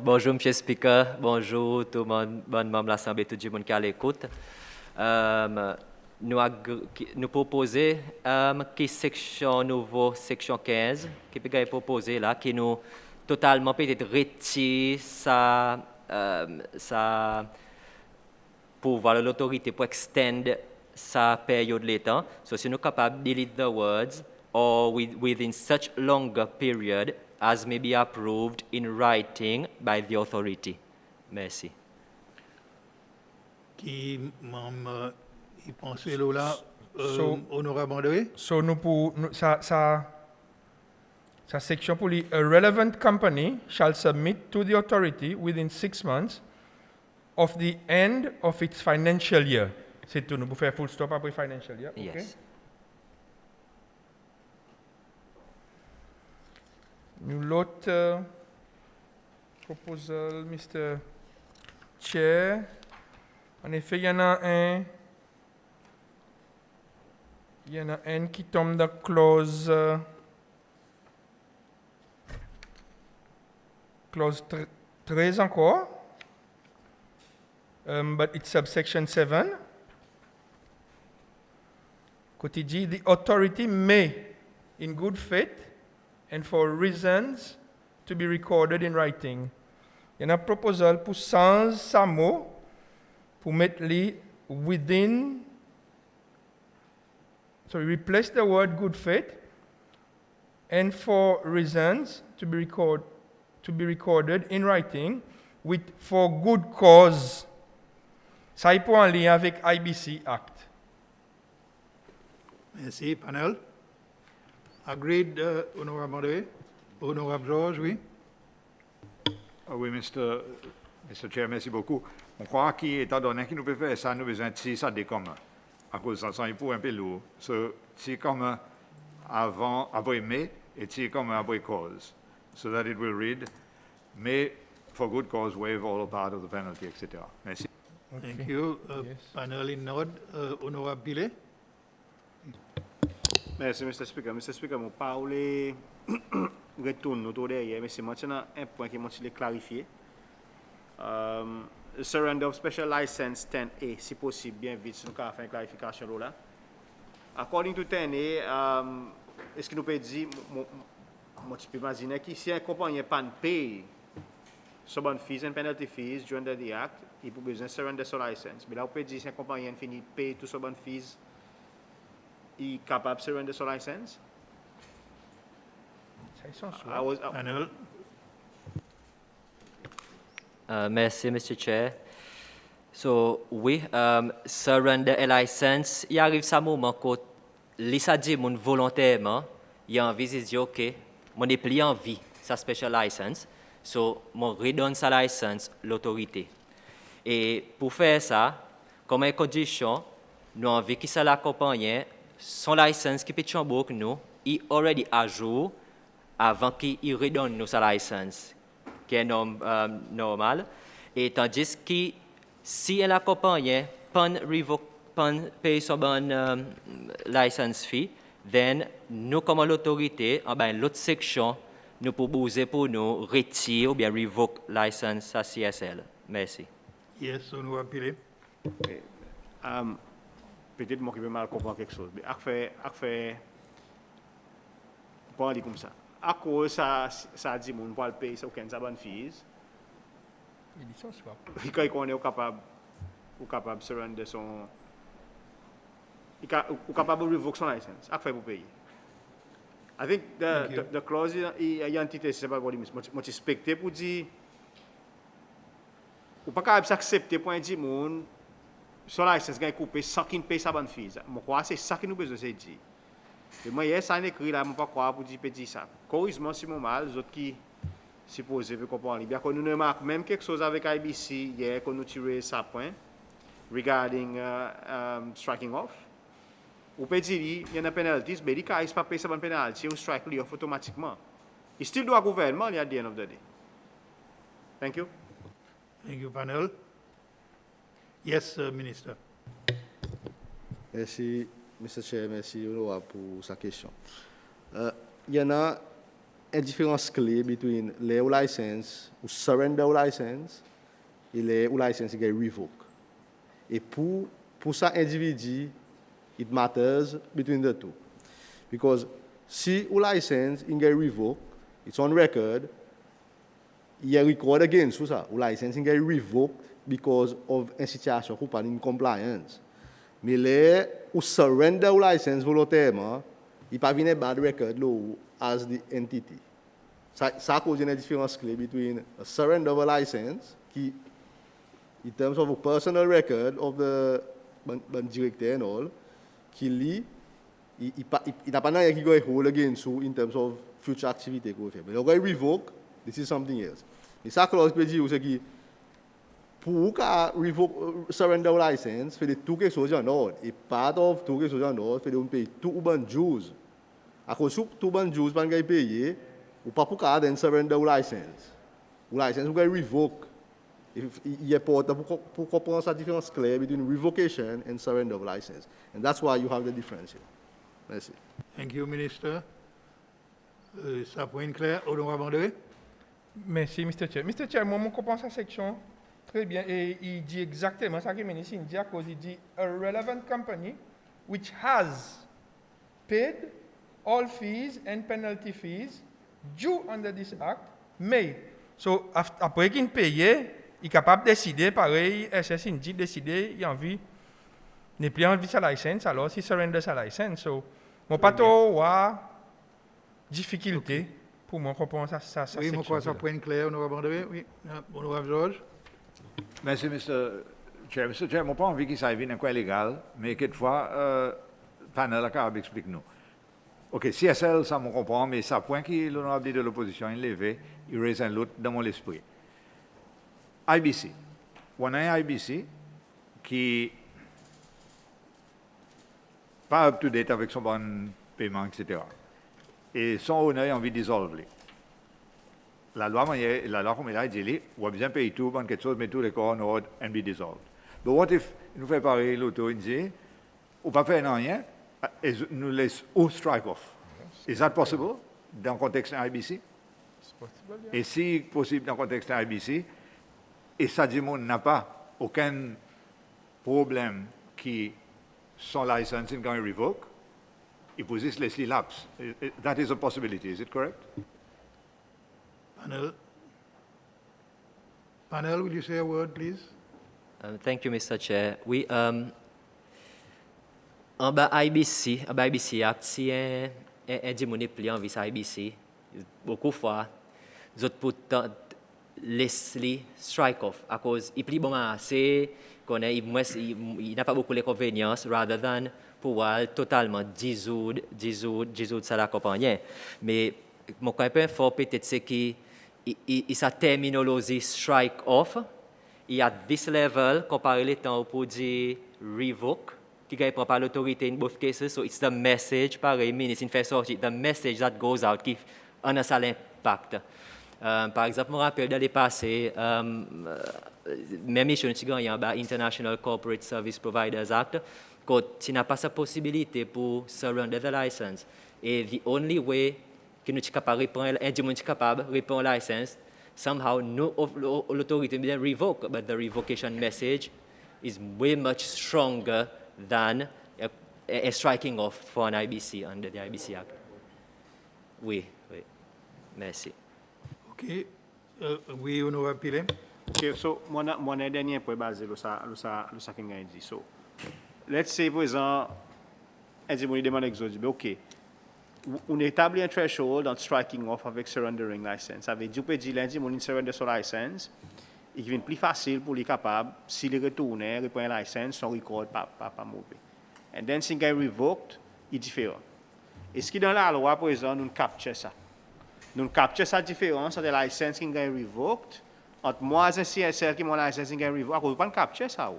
Bonjour, Monsieur le Speaker. Bonjour, tout le monde, bon membre de l'Assemblée, tout le monde qui est à l'écoute. Nous proposons que section nouveau, section 15, qui peut être proposée là, qui nous totalement peut-être retire sa pouvoir de l'autorité pour extendre sa période de temps. So, si nous sommes capables de delete the words or within such longer period as may be approved in writing by the authority. Merci. Qui m'a pensé là, honorable André? So, sa section pour lui, a relevant company shall submit to the authority within 6 months of the end of its financial year. C'est tout, nous pouvons faire full stop après financial year. Yes. Okay? Nous l'autre proposal, Mr. Chair. En effet, il y en a un qui tombe dans clause 13 encore, but it's subsection 7. Quand il dit, the authority may, in good faith and for reasons to be recorded in writing. Il y a un proposal pour sans sa mot, pour mettre les within, so replace the word good faith and for reasons to be recorded in writing with for good cause. Ça est pour en lien avec IBC Act. Merci, panel. Agreed, honorable André. Honorable Georges, oui. Oui, Mr. Chair, merci beaucoup. On croit qu'étant donné que nous pouvons faire ça, nous avons besoin de ça des communs. À cause de ça, il faut un peu lourd. C'est comme après mai et c'est comme après cause. So that it will read, may for good cause waive all or part of the penalty, etc. Merci. Thank you. Yes. Panel in nod. Honorable Billet. Merci, Mr. Speaker. Mr. Speaker, je parle retourne autour derrière, mais c'est maintenant un point qui m'a clarifié. Surrender of special license 10A, si possible, bien vite, si nous avons fait une clarification là. According to 10A, est-ce que nous pouvons dire, je peux imaginer que si un compagnie n'a pas payé some fees and penalty fees during the act, il peut besoin de surrender son license. Mais là, on peut dire si un compagnie finit de payer tous some fees, il est capable de surrender son license? Panel. Merci, Mr. Chair. So, oui, surrender a license, il arrive ce moment quand l'ISA dit volontairement, il a envie de dire, OK, mon n'est plus envie sa special license, so, mon redonne sa license l'autorité. Et pour faire ça, comme une condition, nous avons envie que ça l'accompagne, son license qui peut être nous, il already à jour avant qu'il redonne nous sa license, qui est normal. Et tandis que si elle accompagne, pas paye son bon license fee, then nous comme l'autorité, l'autre section nous proposer pour nous retirer ou bien revoke license à CSL. Merci. Yes, honorable Pile. Peut-être moi qui vais mal comprendre quelque chose. Mais pas dire comme ça. À cause ça dit mon pas payer aucun saban fees. Il dit ça, swap. Quand on est capable de surrender son ou capable de revoke son license. À faire pour payer. I think the clause il y a entité c'est pas quoi dit moi expecté pour dire ou pas capable d'accepter pour dire mon son license gagne coupé sans qu'il paye sa bonne fees. Moi crois c'est ça que nous besoin c'est dire. Et moi hier ça écrit là moi pas croire pour dire petit ça. Corrigement si mon mal les autres qui supposé veut comprendre bien qu'on nous remarque même quelque chose avec IBC hier qu'on nous tiré ça point regarding striking off. Ou peut dire il y a une penalty mais il quand il pas payer sa bonne penalty on strike lui off automatiquement. Il still doit gouvernement at the end of the day. Thank you. Thank you, panel. Yes, Minister. Merci, Mr. Chair, merci honorable pour sa question. Il y en a une différence clé entre les licenses ou surrender license et les licenses qui sont revoke. Et pour ça individu, it matters between the two. Because si a license is revoked, it's on record, il y a record again sur ça. A license is revoked because of a situation qui n'est pas in compliance. Mais les ou surrender a license volontairement, il pas venir bad record lo as the entity. Ça cause une différence clé between a surrender of a license qui in terms of a personal record of the director and all qui lit il n'a pas rien qui go hold against you in terms of future activity qu'on fait. Mais le revoke, this is something else. Et ça clause peut dire c'est que pour revoke surrender license, fait de tout quelque chose en ordre. Et part of tout quelque chose en ordre, fait de on paye tout ban dues. À cause de tout ban dues ban gay payer, ou pas pour qu'à surrender license. Ou license ou revoke. Il est important pour comprendre la différence claire between revocation and surrender of license. And that's why you have the difference here. Merci. Thank you, Minister. Ça point clair, honorable André. Merci, Mr. Chair. Mr. Chair, moi, je comprends sa section très bien et il dit exactement ça qu'il m'a dit. Il dit à cause, il dit, a relevant company which has paid all fees and penalty fees due under this act may. So, après qu'il paye, il est capable de décider, pareil, SS Indy décider, il a envie, n'est plus envie de sa licence, alors il surrender sa licence. So, moi, pas trop, difficulté pour moi comprendre ça. Oui, moi, crois ça point clair, honorable André. Oui, honorable Georges. Merci, Mr. Chair. Mr. Chair, je n'ai pas envie qu'il s'aille dans quoi légal, mais quelquefois, le panel explique-nous. OK, CSL, ça me comprend, mais ça point que l'honorable de l'opposition il levé, il raise un lot dans mon esprit. IBC. On a un IBC qui pas up to date avec son bon paiement, etc. Et son honneur a envie de dissolver. La loi, comme il a dit, on a besoin de payer tout, quelque chose, mais tout les corps en ordre and be dissolved. But what if nous fait pareil l'auto, il dit, ou pas faire rien, et nous laisse au strike off. Is that possible dans le contexte d'un IBC? Et si possible dans le contexte d'un IBC, et ça dit qu'on n'a pas aucun problème qui son licence est revoke, il peut juste laisser lapse. That is a possibility, is it correct? Panel, will you say a word, please? Thank you, Mr. Chair. Oui, en bas IBC Act, si un démoniaque plie en vis IBC, beaucoup de fois, les autres pourtant laissent strike off à cause il plie bon assez, il n'a pas beaucoup d'inconvénients, rather than pouvoir totalement dissoudre ça la compagnie. Mais mon point fort peut-être c'est que sa terminologie strike off, il y a this level comparé le temps pour dire revoke, qui est pris par l'autorité in both cases. So it's the message, pareil, ministre fait sortir, the message that goes out qui en a ça l'impact. Par exemple, je me rappelle dans les passés, même si je suis en International Corporate Service Providers Act, quand tu n'as pas sa possibilité pour surrender the license, et the only way qui nous capable répondre, un monde capable répondre license, somehow no l'autorité bien revoke, but the revocation message is way much stronger than a striking off for an IBC under the IBC Act. Oui. Merci. OK. Oui, honorable Pilem. Okay, so mon dernier point basé sur ça que j'ai dit. So, let's say par exemple, on demande exode, OK. On établit un threshold en striking off avec surrendering license. Ça veut dire que lundi on surrender son license, il devient plus facile pour les capables s'il retourne, reprend la license, son record pas mauvais. And then si il est revoked, il est différent. Et ce qui dans la loi par exemple, nous capture ça. Nous capture sa différence entre la licence qui est revoked entre moi et un CSL qui mon licence qui est revoked. On ne peut pas capture ça.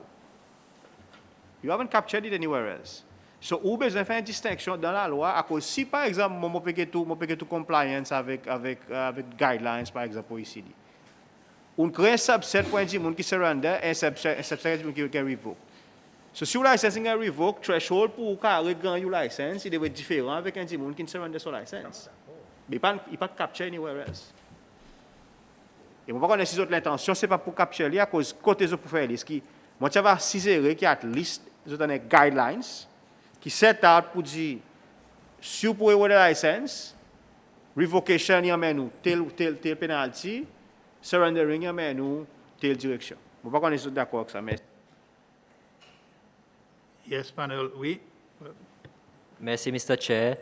You haven't captured it anywhere else. So, ou besoin de faire une distinction dans la loi, à cause si par exemple, moi peux tout compliance avec guidelines, par exemple, pour ici. On crée un subset pour un monde qui surrender et un subset qui est revoked. So, si le licensing est revoked, threshold pour carrer une license, il doit être différent avec un monde qui surrender son license. Mais il ne peut pas capture anywhere else. Et moi, pas si l'intention, ce n'est pas pour capturer, à cause côté de pour faire liste qui, moi, tu vas ciserer qui a liste, des guidelines, qui set out pour dire, si vous pouvez avoir la licence, revocation, il y a nous tel penalty, surrendering, il y a nous telle direction. Je ne sais pas si on est d'accord avec ça, mais... Yes, panel, oui. Merci, Mr. Chair.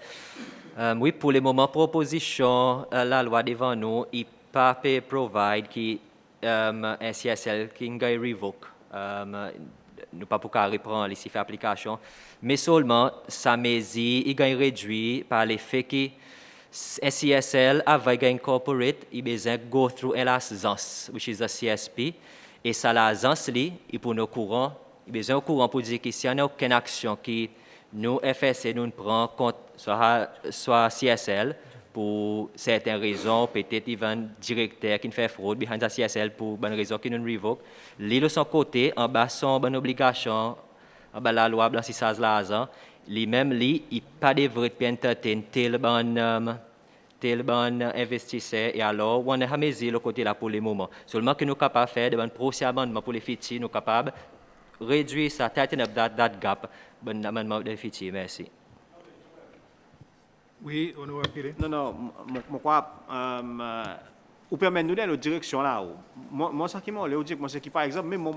Oui, pour le moment, proposition, la loi devant nous, il pas provide qui un CSL qui est revoke. Nous pas pour reprendre ici fait application, mais seulement ça mesure il est réduit par le fait que un CSL avec un corporate il besoin go through l'agence, which is a CSP, et ça l'agence li il pour nos courants il besoin au courant pour dire que s'il n'y a aucune action qui nous FSC nous prend compte soit CSL pour certaines raisons, peut-être il y a un directeur qui fait fraude behind la CSL pour bonne raison qui nous revoque. Lui de son côté, en bas son bonne obligation, en bas la loi blanc si ça l'argent, lui-même lui, il pas devrait entertain tel bon investisseur et alors on a mesure le côté là pour le moment. Seulement que nous capable faire de bon procès amendement pour les futurs, nous capable réduire ça, tighten up that gap, bon amendement des futurs. Merci. Oui, honorable Pilem. Non, je crois ou permet nous d'aller dans la direction là. Moi, ça qui m'a dit, moi, c'est que par exemple, moi,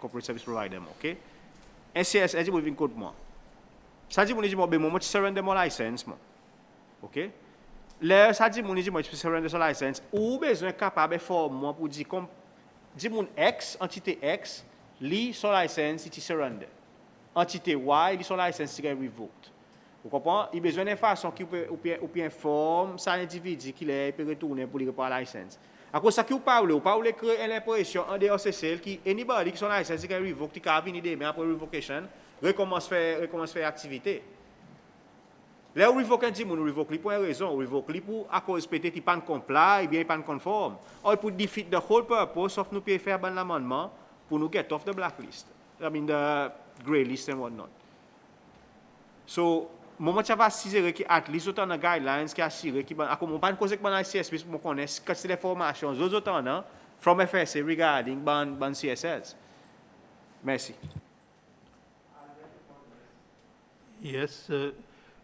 corporate service provider, ok? Un CSL dit, vous venez contre moi. Ça dit, moi, je surrender mon license, ok? Là, ça dit, moi, je surrender son license. Ou besoin capable de faire moi pour dire, comme, dit, mon X, entité X, lui, son license, il surrender. Entité Y, lui, son license, il est revoked. Vous comprenez? Il a besoin d'une façon qui peut informer ça individu qui peut retourner pour lui reprendre la licence. À cause de ça que vous parlez créer l'impression en dehors de celle qui, anybody qui son licence qui est revoked, qui a venu demain après revocation, recommence faire activité. Là, on revoque un petit monde, on revoque lui pour une raison, on revoque lui pour, à cause peut-être qu'il ne comply, ou bien il ne conforme. Or, pour defeat the whole purpose, sauf nous pouvons faire un amendement pour nous get off the blacklist. I mean, the grey list and whatnot. So, moment tu vas assurer que at least autant de guidelines qui assurer que à comme on pas cause que ban CSP pour connaître que c'est l'information autant non from FSA regarding ban CSLs. Merci. Yes,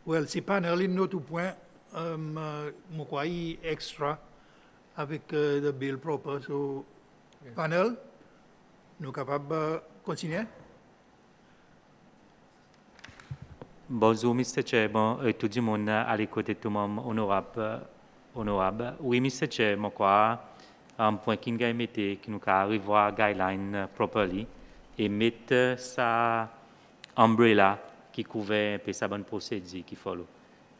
well, si panel in notre point, je crois extra avec le bill proper. So, panel, nous sommes capables de continuer? Bonjour, Mr. Chair. Bon, tout le monde à l'écoute de tout le monde honorable. Oui, Mr. Chair, je crois un point qui nous a mis que nous avons revoir guidelines properly et mettre sa umbrella qui couvre un peu sa bonne procédure qui follow.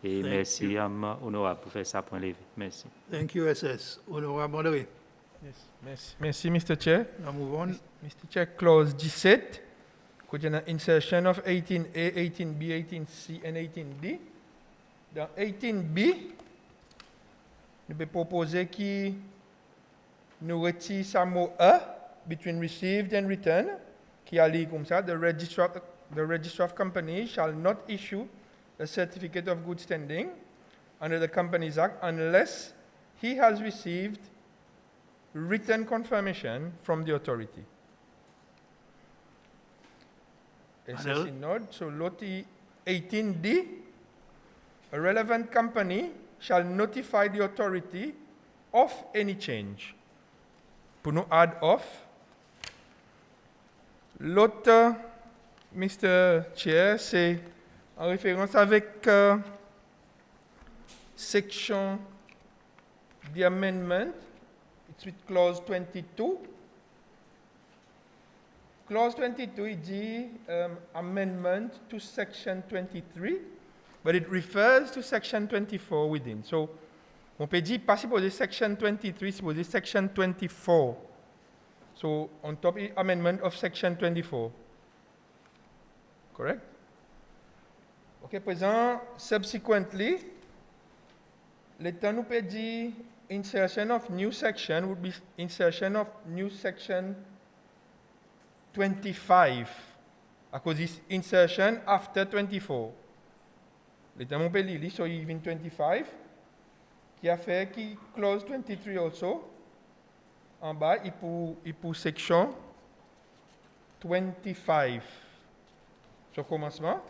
Et merci, honorable, pour faire ça point levé. Merci. Thank you, SS. Honorable André. Yes, merci, Mr. Chair. Now move on. Mr. Chair, clause 17. Could you insertion of 18A, 18B, 18C, and 18D? Dans 18B, nous pouvons proposer que nous retirions ce mot A, between received and return, qui a dit comme ça, the registrar of company shall not issue a certificate of good standing under the Companies Act unless he has received written confirmation from the authority. Panel. SSC nod. So Loti 18D, a relevant company shall notify the authority of any change. Pour nous add of. L'autre, Mr. Chair, c'est en référence avec section the amendment. It's with clause 22. Clause 22 it dit amendment to section 23, but it refers to section 24 within. So, on peut dire pas supposé section 23, supposé section 24. So, on top amendment of section 24. Correct? Okay, présent, subsequently, l'État nous peut dire insertion of new section would be insertion of new section 25, because it's insertion after 24. L'État nous peut lire, so even 25, qui a fait qui clause 23 also. En bas, il pour section 25. So commencement,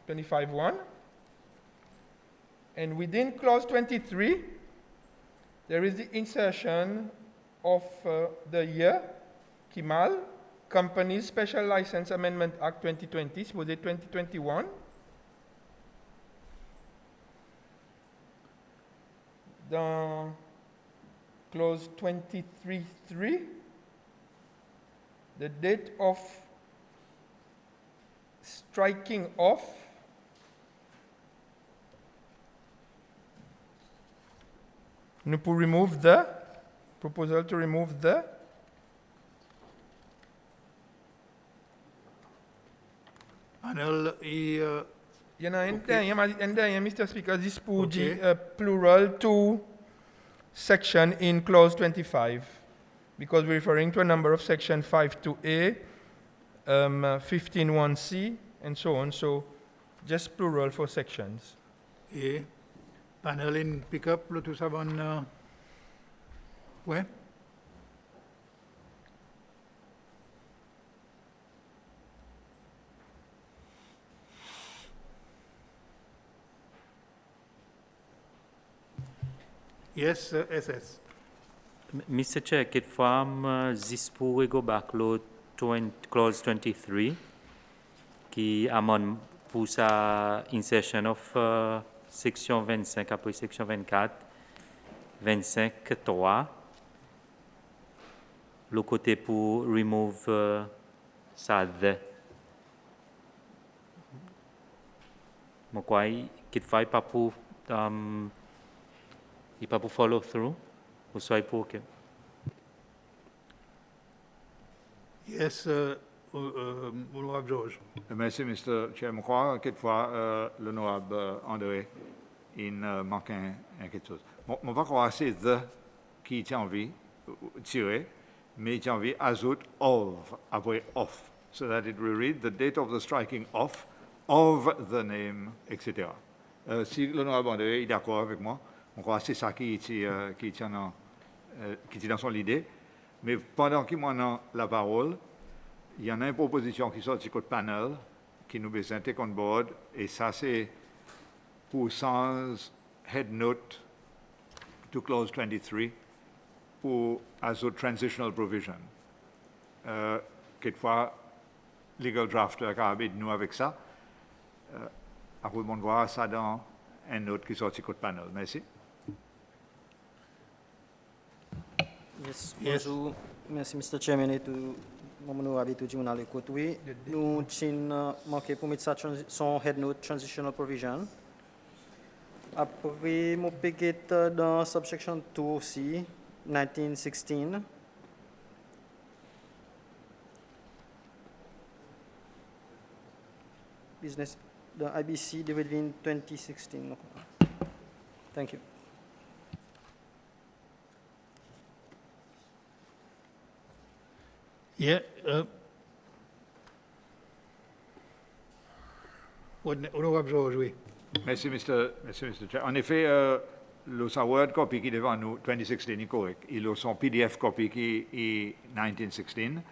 25.1. And within clause 23, there is the insertion of the year, Kimal, Companies Special License Amendment Act 2020, supposé 2021. Dans clause 23.3, the date of striking off nous pour remove the proposal to remove the Panel et il y en a un dernier, Mr. Speaker, this pour Ok. dire plural to section in clause 25, because we're referring to a number of section 5.2a, 15.1c, and so on. So just plural for sections. et panel in pick-up le tout ça bon ouais. Yes, SS. Mr. Chair, kit form this pour go back lo clause 23 qui amène pour sa insertion of section 25 après section 24 25.3 le côté pour remove ça the mon quoi kit fait pas pour il pas pour follow through ou soit pour que Yes, honorable George. Merci, Mr. Chair. Je crois que quelquefois, l'honorable André, il manque quelque chose. Je ne vais pas croire que c'est the qui tient envie tirer, mais il tient envie ajoute of après off, so that it will read the date of the striking off of the name, etc. Si l'honorable André est d'accord avec moi, je crois que c'est ça qui tient dans son idée. Mais pendant qu'il m'en a la parole, il y en a une proposition qui sort du code panel qui nous besoin de on board, et ça c'est pour sans head note to clause 23 pour as a transitional provision. Quelquefois, legal drafter a aidé nous avec ça. À vous de voir ça dans une note qui sort du code panel. Merci. Yes, bonjour. Merci, Mr. Chairman, et tout. Nous habitués à l'écoute. Oui, nous avons manqué pour mettre ça son head note transitional provision. Après, mon piquet dans subsection 2 aussi, 1916. Business, the IBC, within 2016. Thank you. Yeah, honorable George, oui. Merci, Mr. Chair. En effet, le Word copy qui est devant nous, 2016, est correct. Il a son PDF copy qui est 1916.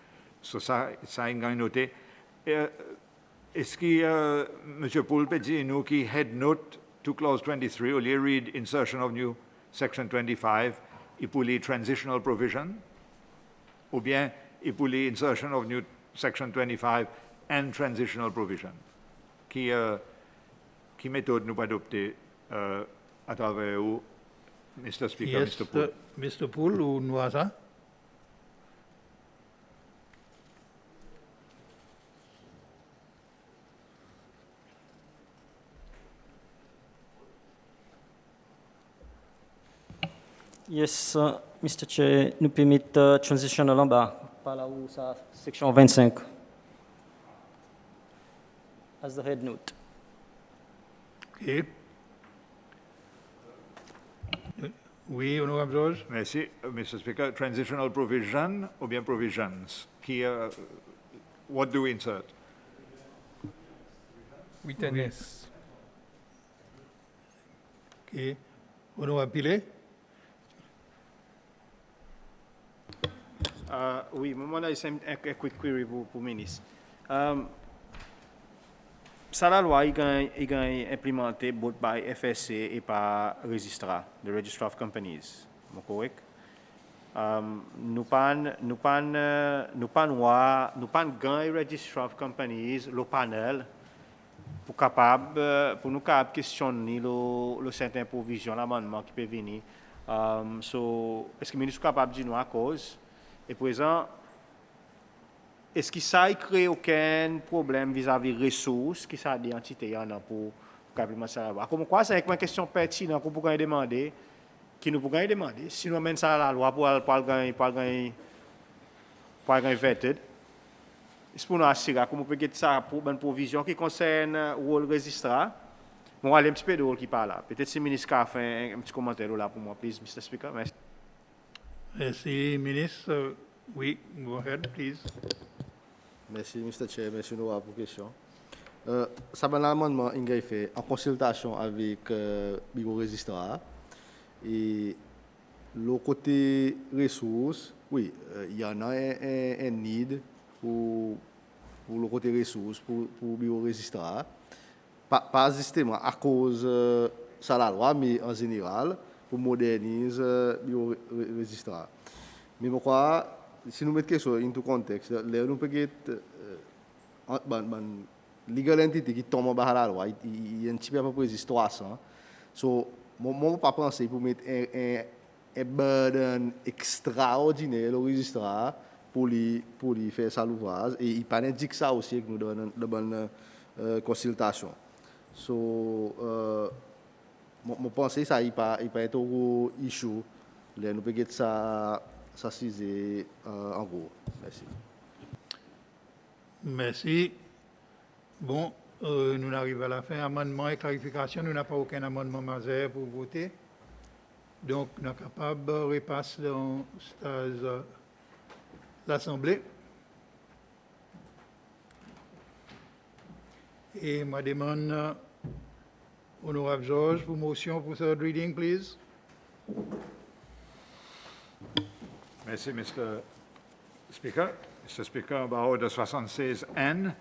So ça, il a noté. Est-ce que M. Poul peut dire nous qui head note to clause 23, au lieu read insertion of new section 25, il pour les transitional provision, ou bien il pour les insertion of new section 25 and transitional provision? Qui méthode nous adopter à travers vous, Mr. Speaker, Yes, Mr. Poul? Mr. Poul ou Noisa? Yes, Mr. Chair, nous permettons transitional en bas, par là où ça, section 25, as the head note. OK. Oui, Honorable George. Merci, Mr. Speaker. Transitional provision ou bien provisions? What do we insert? With an S. OK. Honorable Pilet. Oui, moi, c'est un quick query pour le ministre. Ça, la loi, il a implémenté both by FSC et par Registra, the Registrar of Companies. Est-ce correct? Nous pas Registrar of Companies, le panel, pour nous capable questionner le certain provision, l'amendement qui peut venir. Est-ce que le ministre est capable de dire nous à cause? Et présent, est-ce que ça crée aucun problème vis-à-vis des ressources qui sont des entités pour implémenter ça? Comme quoi, c'est une question pertinente qu'on pourrait demander, qui nous pourrait demander, si nous amène ça à la loi pour gagner vetted, c'est pour nous assurer qu'on peut get ça pour une provision qui concerne le rôle registrar. On va aller un petit peu de rôle qui parle là. Peut-être si le ministre a fait un petit commentaire là pour moi, please, Mr. Speaker. Merci. Merci, ministre. Oui, go ahead, please. Merci, Mr. Chair. Merci, Noah, pour la question. Ça, c'est un amendement qui est fait en consultation avec le bureau registrar. Et le côté ressources, oui, il y en a un need pour le côté ressources, pour le bureau registrar. Pas justement à cause de la loi, mais en général, pour moderniser le bureau registrar. Mais pourquoi, si nous mettons quelque chose dans le contexte, nous pouvons une legal entity qui tombe en bas de la loi, il y a un petit peu à peu près 300. So, moi, je ne pas penser pour mettre un burden extraordinaire au registrar pour lui faire ça l'ouvrage. Et il pas dit que ça aussi que nous donnons de bonnes consultations. So, je pense que ça n'est pas un issue. Nous pouvons get ça c'est en gros. Merci. Merci. Bon, nous arrivons à la fin. Amendement et clarification. Nous n'avons pas aucun amendement majeur pour voter. Donc, nous sommes capables de repasser dans l'Assemblée. Et ma demande, Honorable George, pour motion pour third reading, please. Merci, Mr. Speaker. Mr. Speaker, par ordre 76N,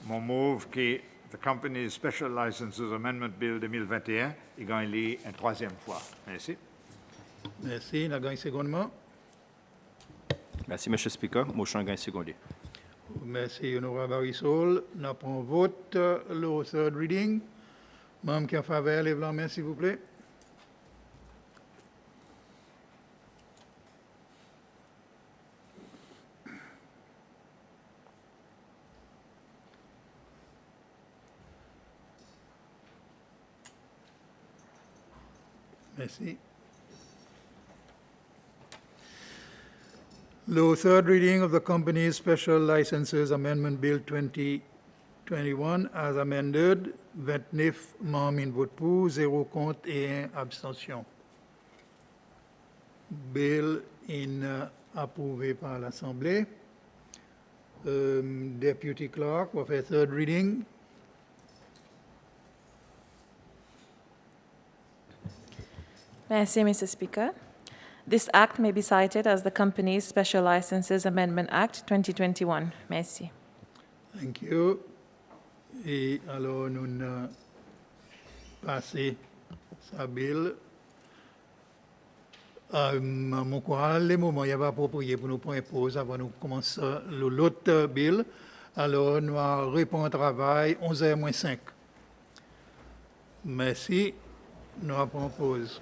mon move que the Company's Special Licenses Amendment Bill 2021 est gagné une troisième fois. Merci. Merci. Nous avons secondement. Merci, M. Speaker. Motion gagne secondé. Merci, Honorable Barisol. Nous prenons vote le third reading. Membre qui en faveur, lève la main, s'il vous plaît. Merci. The third reading of the Company's Special Licenses Amendment Bill 2021 as amended, 29 membres votent pour, 0 contre et 1 abstention. Bill est approuvé par l'Assemblée. Deputy Clerk va faire third reading. Merci, Mr. Speaker. This act may be cited as the Companies Special Licenses Amendment Act 2021. Merci. Thank you. Et alors, nous passons à bill. Mon crois, les moments, il y a pas approprié pour nous prendre pause avant de commencer l'autre bill. Alors, nous répondons au travail 11h-5. Merci. Nous prenons pause.